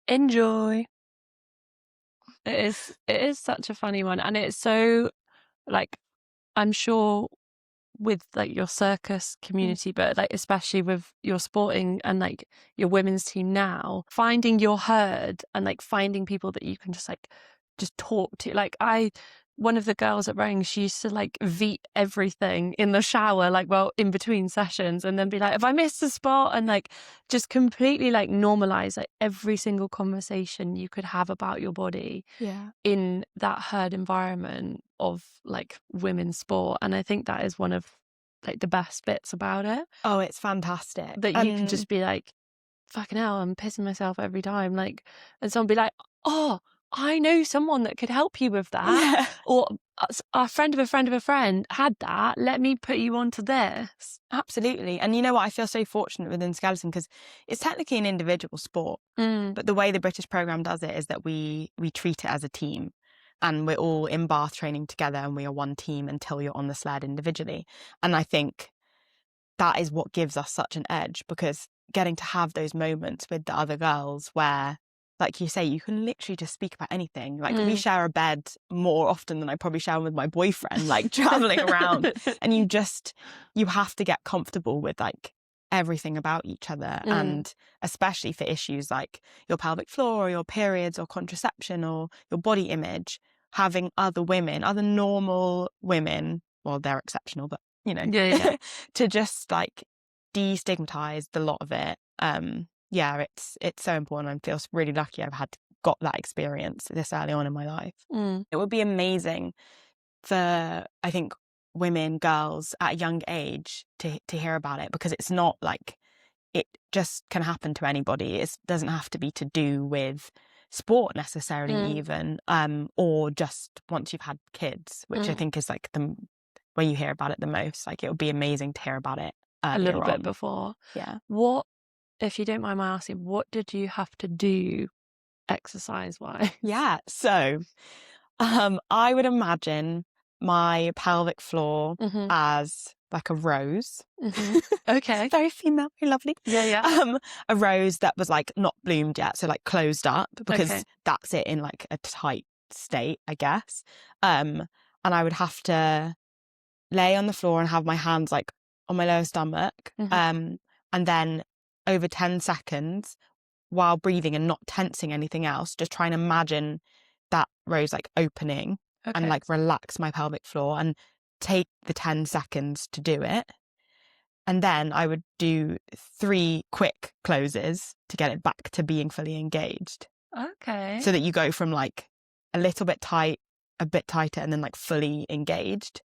Enjoy. It is such a funny one, and it's so like I'm sure with like your circus community, but like especially with your sporting and like your women's team now, finding your herd and like finding people that you can just talk to. Like one of the girls at rowing, she used to like veet everything in the shower, like in between sessions, and then be like, have I missed a spot? And like just completely like normalize like every single conversation you could have about your body in that herd environment of like women's sport. And I think that is one of like the best bits about it. Oh, it's fantastic. That you can just be like, fucking hell, I'm pissing myself every time. Like, and someone be like, oh, I know someone that could help you with that. Yeah. Or a friend of a friend of a friend had that. Let me put you onto this. Absolutely. And you know what? I feel so fortunate within skeleton because it's technically an individual sport. But the way the British programme does it is that we treat it as a team. And we're all in bath training together and we are one team until you're on the sled individually. And I think that is what gives us such an edge, because getting to have those moments with the other girls where, like you say, you can literally just speak about anything. Like we share a bed more often than I probably share with my boyfriend, like traveling around. And you have to get comfortable with like everything about each other. And especially for issues like your pelvic floor or your periods or contraception or your body image, having other women, other normal women, well, they're exceptional, but you know, to just like destigmatize the lot of it. It's so important. I feel really lucky I've got that experience this early on in my life. It would be amazing for, I think, women, girls at a young age to hear about it, because it's not like it just can happen to anybody. It doesn't have to be to do with sport necessarily even, or just once you've had kids, which I think is like where you hear about it the most. Like it would be amazing to hear about it a little bit before. Yeah. What, if you don't mind my asking, what did you have to do exercise-wise? Yeah. So I would imagine my pelvic floor as like a rose. Okay. Very female, very lovely. Yeah. A rose that was like not bloomed yet, so like closed up, because that's it in like a tight state, I guess. And I would have to lay on the floor and have my hands like on my lower stomach, and then over 10 seconds while breathing and not tensing anything else, just try and imagine that rose like opening and like relax my pelvic floor, and take the 10 seconds to do it. And then I would do 3 quick closes to get it back to being fully engaged. Okay. So that you go from like a little bit tight, a bit tighter, and then like fully engaged.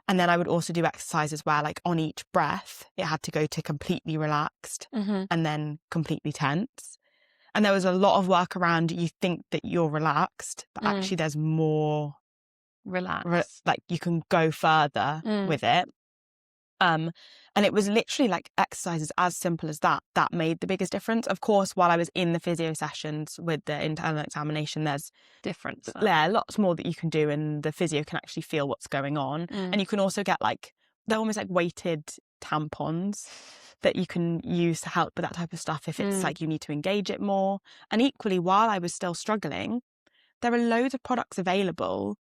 And then I would also do exercises where like on each breath, it had to go to completely relaxed and then completely tense. And there was a lot of work around, you think that you're relaxed, but actually there's more relax. Like you can go further with it. And it was literally like exercises as simple as that made the biggest difference. Of course, while I was in the physio sessions with the internal examination, there's difference. Yeah, lots more that you can do, and the physio can actually feel what's going on. And you can also get like they're almost like weighted tampons that you can use to help with that type of stuff if it's like you need to engage it more. And equally, while I was still struggling, there are loads of products available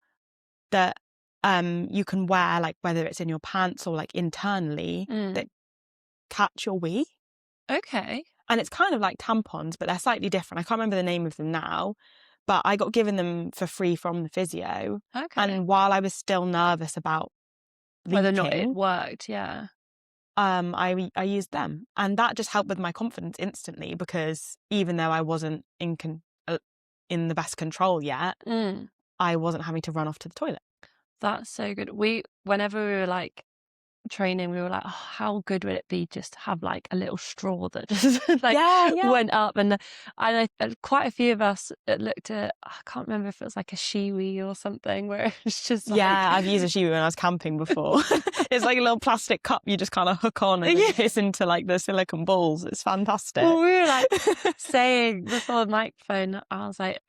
that you can wear, like whether it's in your pants or like internally, that catch your wee. Okay. And it's kind of like tampons, but they're slightly different. I can't remember the name of them now, but I got given them for free from the physio. Okay. And while I was still nervous about whether or not it leaking, worked, yeah. I used them, and that just helped with my confidence instantly, because even though I wasn't in the best control yet, I wasn't having to run off to the toilet. That's so good. Whenever we were like training, we were like, oh, how good would it be just to have like a little straw that just like went up, and quite a few of us looked at, I can't remember if it was like a shiwi or something, where it's just like... I've used a shiwi when I was camping before. It's like a little plastic cup you just kind of hook on and it hits into like the silicone balls. It's fantastic. Well, we were like saying before the microphone, I was like,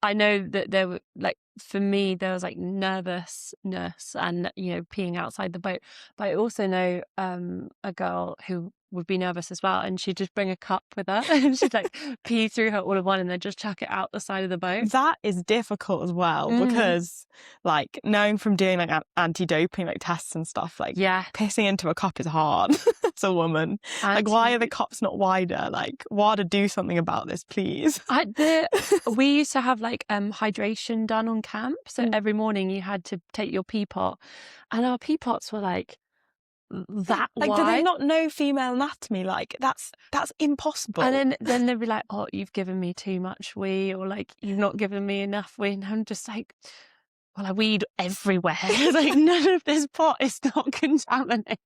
I know that there were like, for me, there was like nervousness and, peeing outside the boat. But I also know a girl who would be nervous as well, and she'd just bring a cup with her and she'd like pee through her all in one and then just chuck it out the side of the boat. That is difficult as well, because like knowing from doing like anti-doping like tests and stuff, like pissing into a cup is hard as a woman. Like, why are the cups not wider? Like, WADA, do something about this, please. We used to have like hydration done on camp, so every morning you had to take your pee pot, and our pee pots were like that like wide. Do they not know female anatomy? Like, that's impossible. And then they'd be like, oh, you've given me too much wee, or like, you've not given me enough wee. And I'm just like, well, I weed everywhere. Like, none of this pot is not contaminated.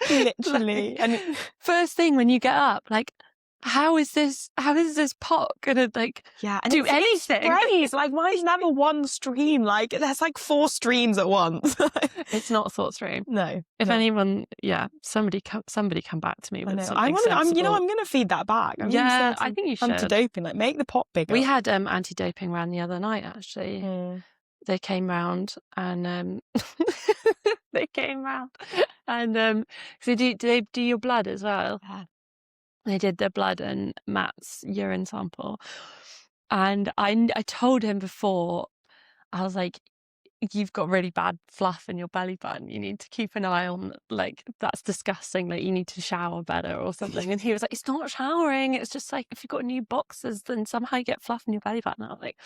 Literally. And first thing when you get up, like, how is this pot gonna like do anything? Sprays. Like, why is never one stream? Like, there's like 4 streams at once. It's not a thought stream. No. If anyone, somebody come back to me with something I'm sensible. I'm gonna feed that back. I think you should. Anti-doping, like, make the pot bigger. We had anti-doping round the other night, actually. They came round and so do they do your blood as well? Yeah. They did the blood and Matt's urine sample. And I told him before, I was like, you've got really bad fluff in your belly button. You need to keep an eye on, like, that's disgusting. Like, you need to shower better or something. And he was like, it's not showering. It's just like, if you've got new boxes, then somehow you get fluff in your belly button. I was like,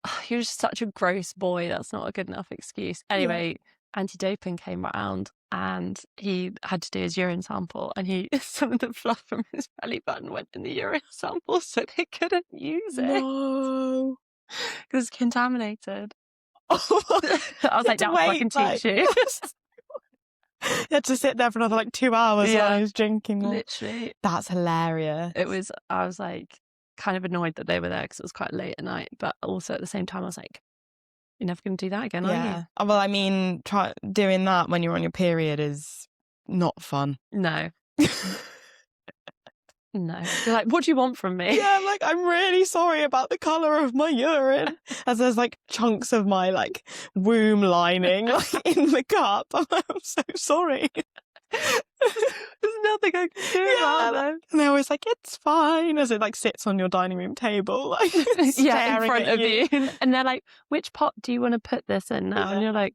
oh, you're just such a gross boy. That's not a good enough excuse. Anyway, anti-doping came around and he had to do his urine sample, and some of the fluff from his belly button went in the urine sample, so they couldn't use it. No. Because it's contaminated. I was like, that's fucking teach you. You had to sit there for another like 2 hours while I was drinking. Literally. That's hilarious. I was like kind of annoyed that they were there because it was quite late at night, but also at the same time I was like, you're never going to do that again, are you? Well, I mean, doing that when you're on your period is not fun. No. No. You're like, what do you want from me? Yeah, I'm like, I'm really sorry about the colour of my urine. As there's like chunks of my like womb lining like in the cup. I'm so sorry. There's nothing I can do about that. And they're always like, it's fine, as it like sits on your dining room table, like in front of you. And they're like, which pot do you want to put this in now? And you're like,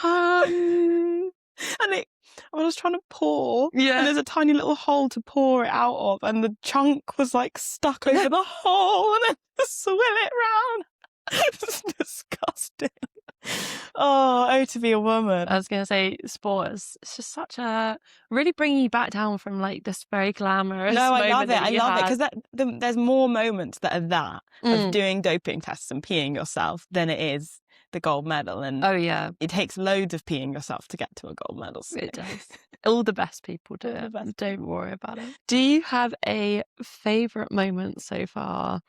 and I was trying to pour, and Yeah. there's a tiny little hole to pour it out of, and the chunk was like stuck over the hole, and then just swim it round. It's disgusting. Oh, to be a woman. I was going to say, sports, it's just such a, really bringing you back down from like this very glamorous No, I moment love it. that I you love it had. because there's more moments that are that of doing doping tests and peeing yourself than it is the gold medal. And Oh, yeah, it takes loads of peeing yourself to get to a gold medal. So. it does. All the best people do All the it. best Don't worry about it. Do you have a favourite moment so far?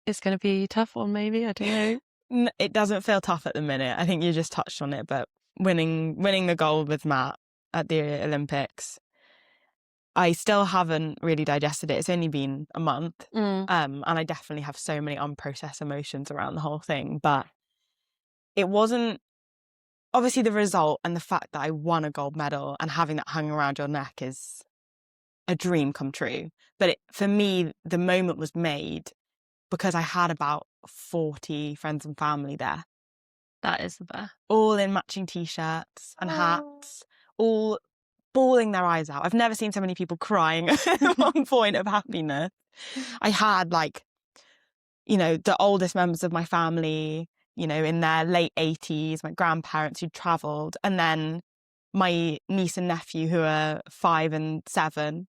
It's going to be a tough one, maybe. I don't know. It doesn't feel tough at the minute. I think you just touched on it, but winning the gold with Matt at the Olympics, I still haven't really digested it. It's only been a month, and I definitely have so many unprocessed emotions around the whole thing. But it wasn't obviously the result and the fact that I won a gold medal and having that hung around your neck is a dream come true. But for me, the moment was made because I had about 40 friends and family there. That is the best. All in matching t-shirts and hats, all bawling their eyes out. I've never seen so many people crying at one point of happiness. I had like, you know, the oldest members of my family, you know, in their late 80s, my grandparents who'd travelled, and then my niece and nephew who are 5 and 7,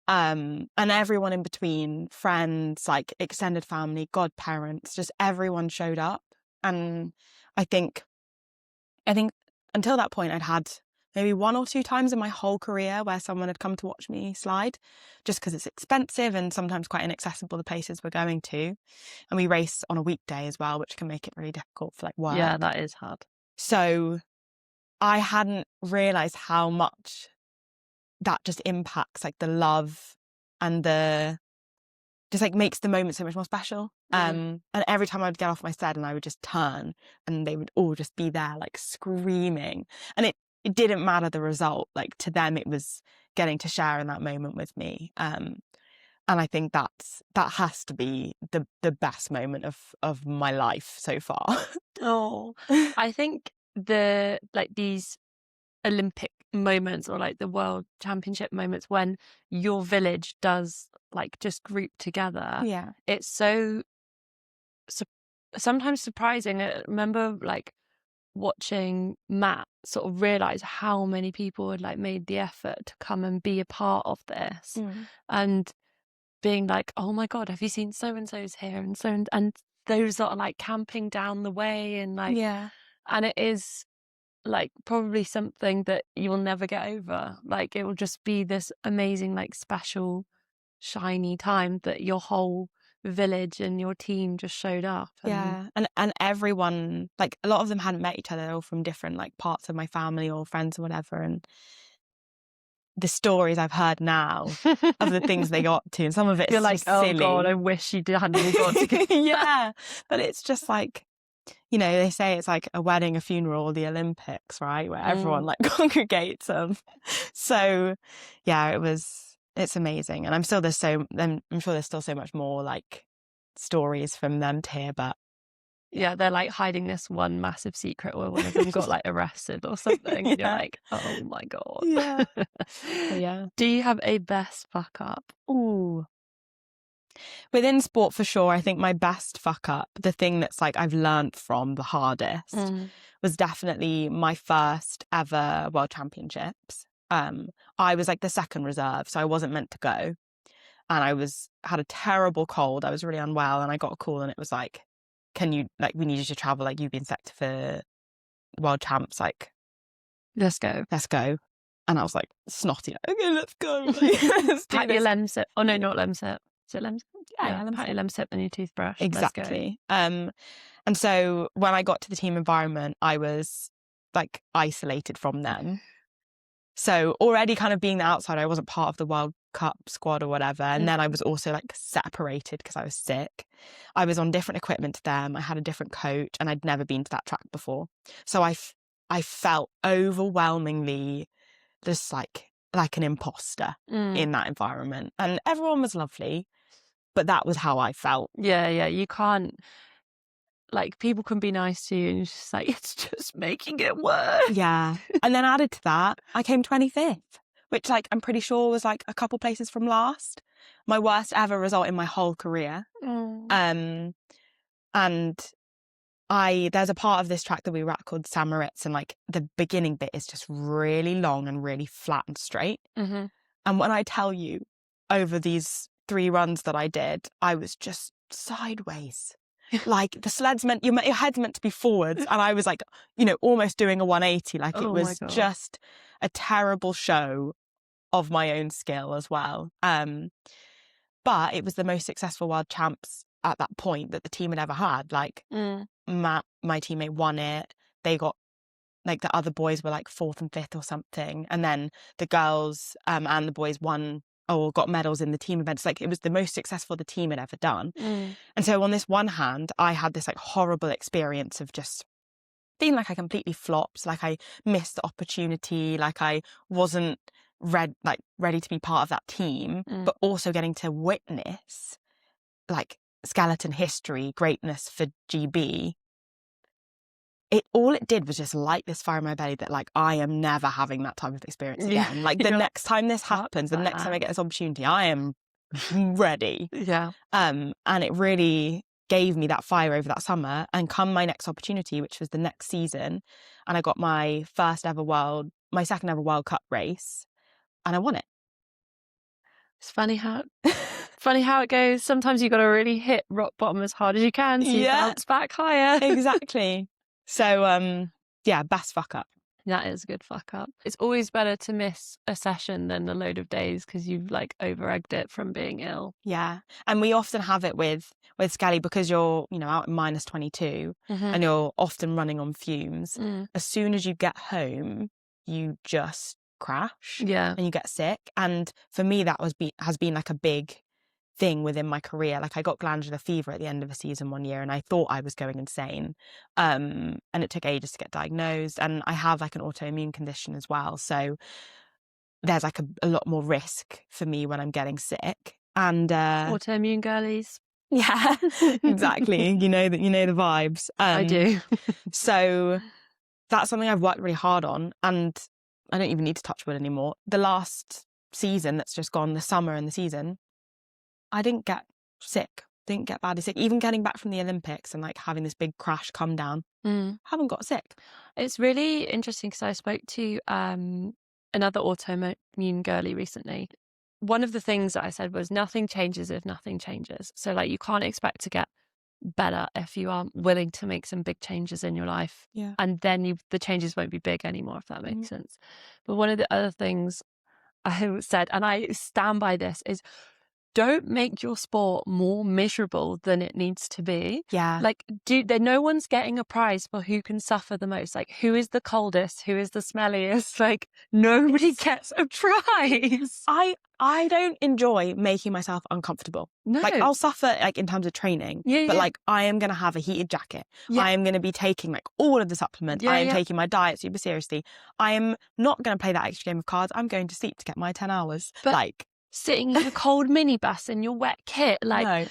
and everyone in between, friends, like extended family, godparents, just everyone showed up. And I think until that point I'd had maybe 1 or 2 times in my whole career where someone had come to watch me slide, just because it's expensive and sometimes quite inaccessible, the places we're going to. And we race on a weekday as well, which can make it really difficult for like work. Yeah, that is hard. So I hadn't realised how much that just impacts like the love and the just like makes the moment so much more special. And every time I would get off my sled and I would just turn and they would all just be there like screaming. And it didn't matter the result. Like to them, it was getting to share in that moment with me. And I think that has to be the best moment of my life so far. Oh, I think these Olympic moments or like the world championship moments when your village does like just group together. Yeah. It's so sometimes surprising. I remember like watching Matt sort of realize how many people had like made the effort to come and be a part of this and being like, oh my God, have you seen so and so's here and so and those that are like camping down the way and like and it is like probably something that you'll never get over. Like it will just be this amazing like special shiny time that your whole village and your team just showed up. And everyone, like a lot of them hadn't met each other, all from different like parts of my family or friends or whatever, and the stories I've heard now of the things they got to, and some of it's you're like, just oh silly. God, I wish you hadn't got to go. Yeah, but it's just like, you know, they say it's like a wedding, a funeral, or the Olympics, right, where everyone like congregates. So yeah, it's amazing, and I'm sure there's still so much more like stories from them to hear, but yeah, they're like hiding this one massive secret where one of them got like arrested or something. And you're like, oh my God. Yeah. Do you have a best fuck up? Ooh. Within sport, for sure, I think my best fuck up, the thing that's like I've learned from the hardest, was definitely my first ever World Championships. I was like the second reserve, so I wasn't meant to go. And had a terrible cold. I was really unwell, and I got a call and it was like, can you, like, we need you to travel, like, you've been selected for World Champs, like, let's go. And I was like snotty, like, okay, let's go. Like, let's do pat your this. lemsip. Oh no, not lemsip. Is it lemsip? Yeah, pat your lemsip and your toothbrush. Exactly. And so when I got to the team environment, I was like isolated from them. So already kind of being the outsider, I wasn't part of the World Cup squad or whatever. And then I was also like separated because I was sick. I was on different equipment to them. I had a different coach and I'd never been to that track before. So I felt overwhelmingly just like an imposter in that environment. And everyone was lovely, but that was how I felt. Yeah. You can't, like, people can be nice to you and it's just like, it's just making it worse. Yeah. And then added to that, I came 25th, which like I'm pretty sure was like a couple places from last. My worst ever result in my whole career. And there's a part of this track that we were at called Samaritz, and like the beginning bit is just really long and really flat and straight. And when I tell you, over these 3 runs that I did, I was just sideways. Like the sled's your head's meant to be forwards, and I was like, you know, almost doing a 180. Like it was just a terrible show of my own skill as well. But it was the most successful World Champs at that point that the team had ever had. Like Matt, my teammate, won it. They got, like, the other boys were like 4th and 5th or something, and then the girls and the boys won or got medals in the team events. Like it was the most successful the team had ever done. And so on this one hand, I had this like horrible experience of just feeling like I completely flopped, like I missed the opportunity, like I wasn't ready to be part of that team, but also getting to witness like skeleton history, greatness for GB. All it did was just light this fire in my belly that like I am never having that type of experience again. Like the next time this happens, the next time I get this opportunity, I am ready. Yeah. And it really gave me that fire over that summer. And come my next opportunity, which was the next season, and I got my second ever World Cup race, and I won it. It's funny how it goes. Sometimes you got to really hit rock bottom as hard as you can, so you bounce back higher. Exactly. So best fuck up. That is a good fuck up. It's always better to miss a session than a load of days because you've like over-egged it from being ill. Yeah. And we often have it with Scally because you're, out in minus 22 and you're often running on fumes. As soon as you get home, you just crash and you get sick. And for me, that has been like a big thing within my career. Like I got glandular fever at the end of a season one year and I thought I was going insane. And it took ages to get diagnosed. And I have like an autoimmune condition as well. So there's like a lot more risk for me when I'm getting sick. And autoimmune girlies. Yeah, exactly. You know the vibes. I do. So that's something I've worked really hard on, and I don't even need to touch wood anymore. The last season that's just gone, the summer and the season, I didn't get sick, didn't get badly sick. Even getting back from the Olympics and like having this big crash come down, haven't got sick. It's really interesting because I spoke to another autoimmune girly recently. One of the things that I said was nothing changes if nothing changes. So like you can't expect to get better if you aren't willing to make some big changes in your life. Yeah. And then the changes won't be big anymore, if that makes sense. But one of the other things I said, and I stand by this, is don't make your sport more miserable than it needs to be. Yeah. Like, no one's getting a prize for who can suffer the most. Like, who is the coldest? Who is the smelliest? Like, nobody gets a prize. I don't enjoy making myself uncomfortable. No. Like, I'll suffer, like, in terms of training. But, like, I am going to have a heated jacket. I am going to be taking, like, all of the supplements. I am taking my diet super seriously. I am not going to play that extra game of cards. I'm going to sleep to get my 10 hours. But sitting in a cold minibus in your wet kit, like, no,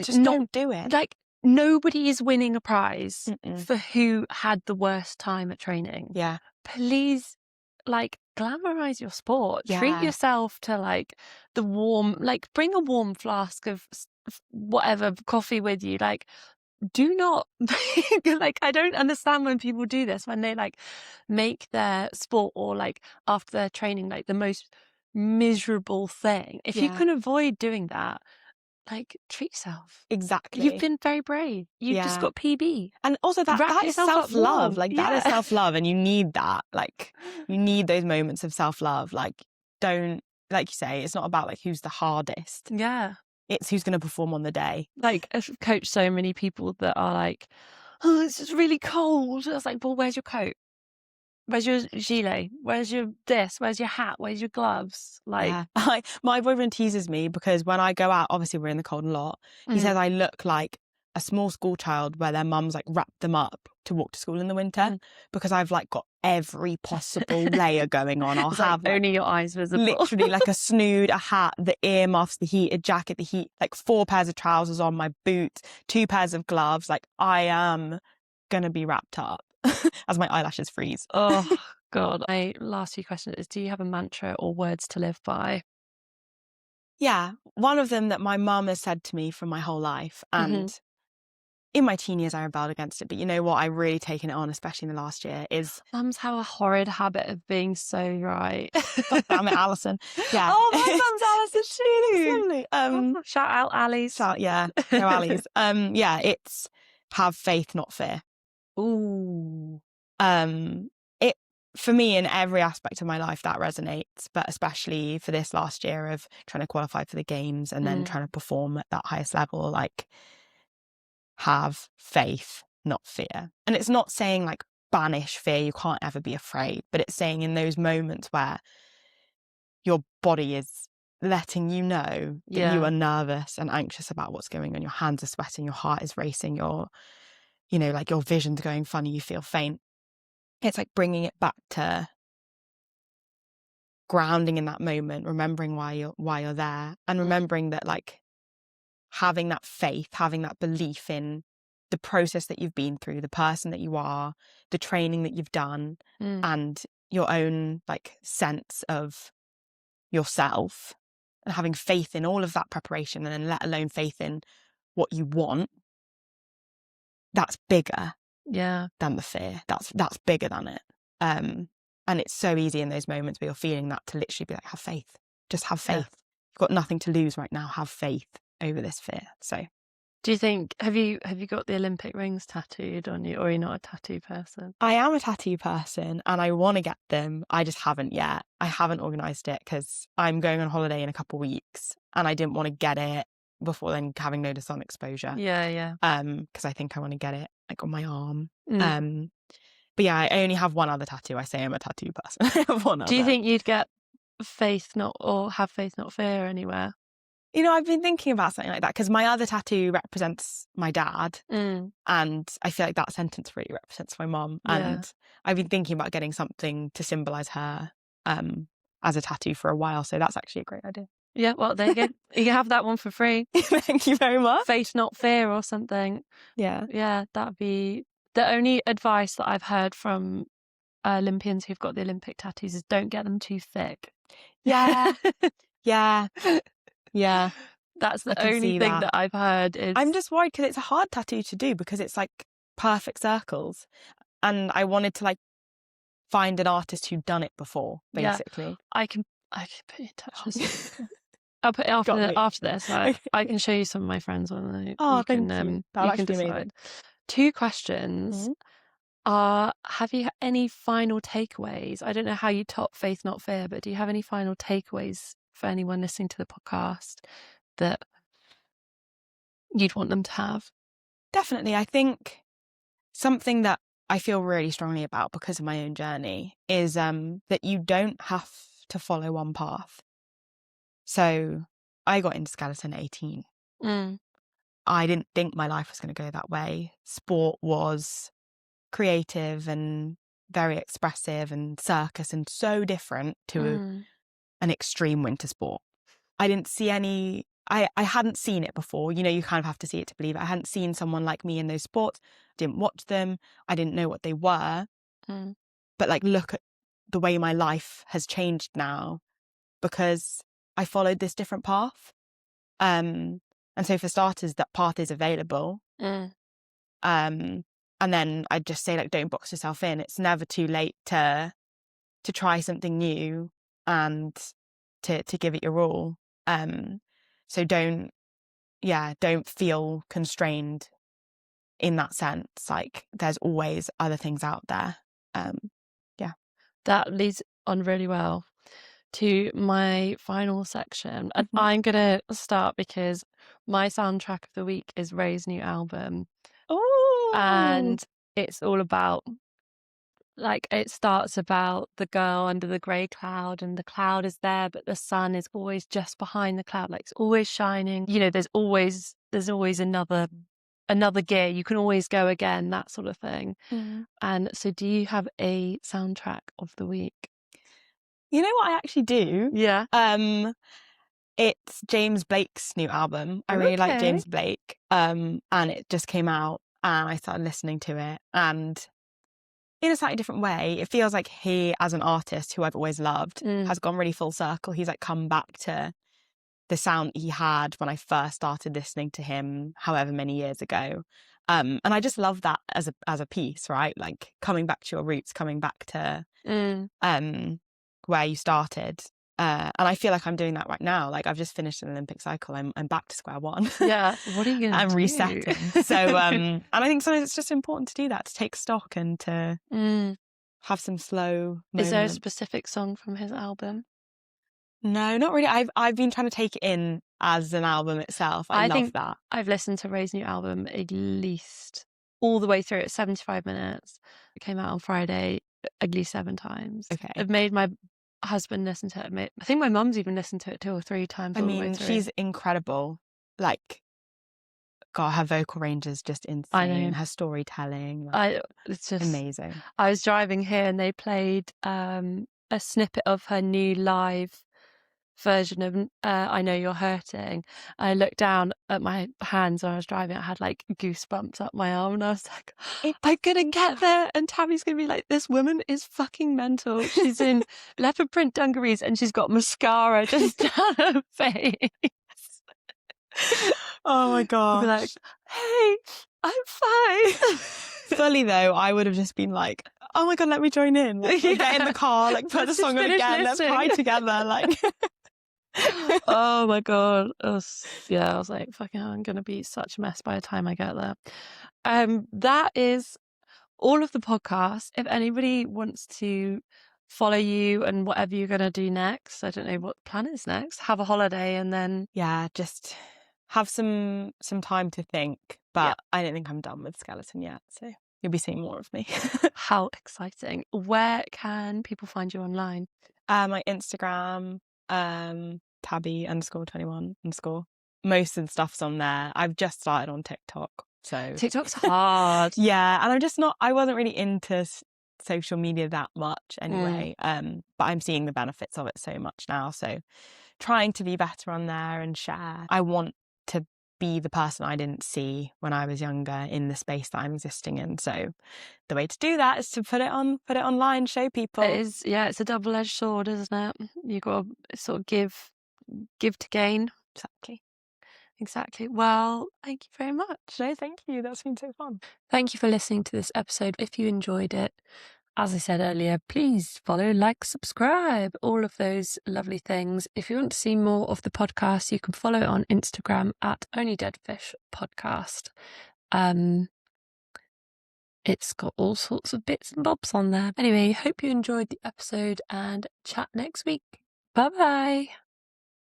just don't do it. Like, nobody is winning a prize for who had the worst time at training. Yeah. Please, like, glamorize your sport. Treat yourself to like the warm, like bring a warm flask of whatever coffee with you. Like, do not like, I don't understand when people do this, when they like make their sport or like after their training like the most miserable thing. If you can avoid doing that, like, treat yourself. Exactly. You've been very brave. You've just got PB. And also that is self-love. Like, that is self-love, and you need that. Like, you need those moments of self-love. Like, don't, like you say, it's not about like who's the hardest. Yeah. It's who's going to perform on the day. Like, I've coached so many people that are like, oh, it's just really cold. I was like, well, where's your coat? Where's your gilet? Where's your this? Where's your hat? Where's your gloves? Like, my boyfriend teases me because when I go out, obviously we're in the cold a lot. He says I look like a small school child where their mums like wrap them up to walk to school in the winter because I've like got every possible layer going on. I'll have like, only your eyes visible. Literally like a snood, a hat, the earmuffs, the heated jacket, like 4 pairs of trousers on, my boots, 2 pairs of gloves. Like, I am gonna be wrapped up as my eyelashes freeze. Oh God. My last few questions is, do you have a mantra or words to live by? Yeah, one of them that my mum has said to me for my whole life, and in my teen years I rebelled against it, but you know what, I've really taken it on, especially in the last year, is Mums have a horrid habit of being so right. damn it, Alison. Yeah. Oh, my mum's Alison too. Lovely. Shout out Ali's. Go Ali's. It's have faith, not fear. Ooh. It, for me, in every aspect of my life, that resonates, but especially for this last year of trying to qualify for the games and then trying to perform at that highest level, like, have faith, not fear. And it's not saying like banish fear, you can't ever be afraid, but it's saying in those moments where your body is letting you know that you are nervous and anxious about what's going on, your hands are sweating, your heart is racing, your, like your vision's going funny, you feel faint. it's like bringing it back to grounding in that moment, remembering why you're there, and remembering that like having that faith, having that belief in the process that you've been through, the person that you are, the training that you've done, and your own like sense of yourself, and having faith in all of that preparation, and then let alone faith in what you want. That's bigger than the fear. That's bigger than it. And it's so easy in those moments where you're feeling that to literally be like, have faith. Just have faith. You've got nothing to lose right now. Have faith over this fear. So do you think, have you got the Olympic rings tattooed on you, or are you not a tattoo person? I am a tattoo person and I want to get them. I just haven't yet. I haven't organised it because I'm going on holiday in a couple of weeks and I didn't want to get it before then having no sun exposure. Yeah. Because I think I want to get it like on my arm. But yeah, I only have one other tattoo. I say I'm a tattoo person. I have one other. Do you think you'd get have faith not fear anywhere? You know, I've been thinking about something like that because my other tattoo represents my dad, and I feel like that sentence really represents my mum. And I've been thinking about getting something to symbolise her as a tattoo for a while. So that's actually a great idea. Yeah, well, there you go. You can have that one for free. Thank you very much. Faith, not fear, or something. Yeah, that'd be the only advice that I've heard from Olympians who've got the Olympic tattoos is don't get them too thick. Yeah. That's the only thing that I've heard. I'm just worried because it's a hard tattoo to do because it's like perfect circles, and I wanted to like find an artist who'd done it before. Basically, I can put you in touch with. I'll put it after this. I can show you some of my friends on. Thank you. That'll actually be amazing. 2 questions. Have you any final takeaways? I don't know how you top faith, not fear, but do you have any final takeaways for anyone listening to the podcast that you'd want them to have? Definitely. I think something that I feel really strongly about because of my own journey is that you don't have to follow one path. So I got into skeleton at 18. I didn't think my life was going to go that way. Sport was creative and very expressive, and circus, and so different to an extreme winter sport. I didn't see any, I hadn't seen it before. You know, you kind of have to see it to believe it. I hadn't seen someone like me in those sports, didn't watch them. I didn't know what they were. But like, look at the way my life has changed now because I followed this different path. And so for starters, that path is available. And then I'd just say, like, don't box yourself in. It's never too late to try something new and to give it your all. So don't feel constrained in that sense. Like, there's always other things out there. That leads on really well to my final section. And I'm going to start because my soundtrack of the week is Ray's new album. And it's all about, like, it starts about the girl under the grey cloud, and the cloud is there, but the sun is always just behind the cloud. Like, it's always shining. You know, there's always another gear. You can always go again, that sort of thing. And so do you have a soundtrack of the week? You know what I actually do? Yeah. It's James Blake's new album. I really like James Blake. And it just came out and I started listening to it, and in a slightly different way, it feels like he, as an artist who I've always loved, has gone really full circle. He's like come back to the sound he had when I first started listening to him, however many years ago. And I just love that as a piece, right? Like, coming back to your roots, coming back to where you started. And I feel like I'm doing that right now. Like, I've just finished an Olympic cycle. I'm back to square one. Yeah. What are you going to do? I'm resetting. So, and I think sometimes it's just important to do that, to take stock and to have some slow moments. Is there a specific song from his album? No, not really. I've been trying to take it in as an album itself. I love that. I've listened to Ray's new album at least all the way through. It's 75 minutes. It came out on Friday at least 7 times. Okay. I've made my husband listen to it. I think my mum's even listened to it 2 or 3 times. I mean, she's incredible. Like, God, her vocal range is just I know. insane. Her storytelling, like, It's just amazing. I was driving here and they played a snippet of her new live version of I Know You're Hurting. I looked down at my hands when I was driving. I had like goosebumps up my arm and I was like, I'm gonna get there and Tabby's gonna be like, this woman is fucking mental. She's in leopard print dungarees and she's got mascara just down her face. Oh my I'd be like, gosh. hey, I'm fine. Fully though, I would have just been like, oh my God, let me join in. Like, get in the car, like put the Let's just song on finish again, let's cry listening. together. Like, Oh my God. I was like, fucking hell, I'm gonna be such a mess by the time I get there. That is all of the podcast. If anybody wants to follow you and whatever you're gonna do next, I don't know what the plan is next. Have a holiday and then yeah, just have some time to think. But I don't think I'm done with skeleton yet, so you'll be seeing more of me. how exciting. Where can people find you online? My Instagram, Tabby_21_. Most of the stuff's on there. I've just started on TikTok, so TikTok's hard. yeah, and I wasn't really into social media that much anyway. But I'm seeing the benefits of it so much now, so trying to be better on there and share. I want to be the person I didn't see when I was younger in the space that I'm existing in. So the way to do that is to put it online, show people. It is, yeah, it's a double-edged sword, isn't it? You got to sort of give to gain. Exactly. Well, thank you very much. No, thank you. That's been so fun. Thank you for listening to this episode. If you enjoyed it, as I said earlier, please follow, like, subscribe, all of those lovely things. If you want to see more of the podcast, you can follow it on Instagram at Only Dead Fish Podcast. It's got all sorts of bits and bobs on there. Anyway, hope you enjoyed the episode and chat next week. Bye-bye.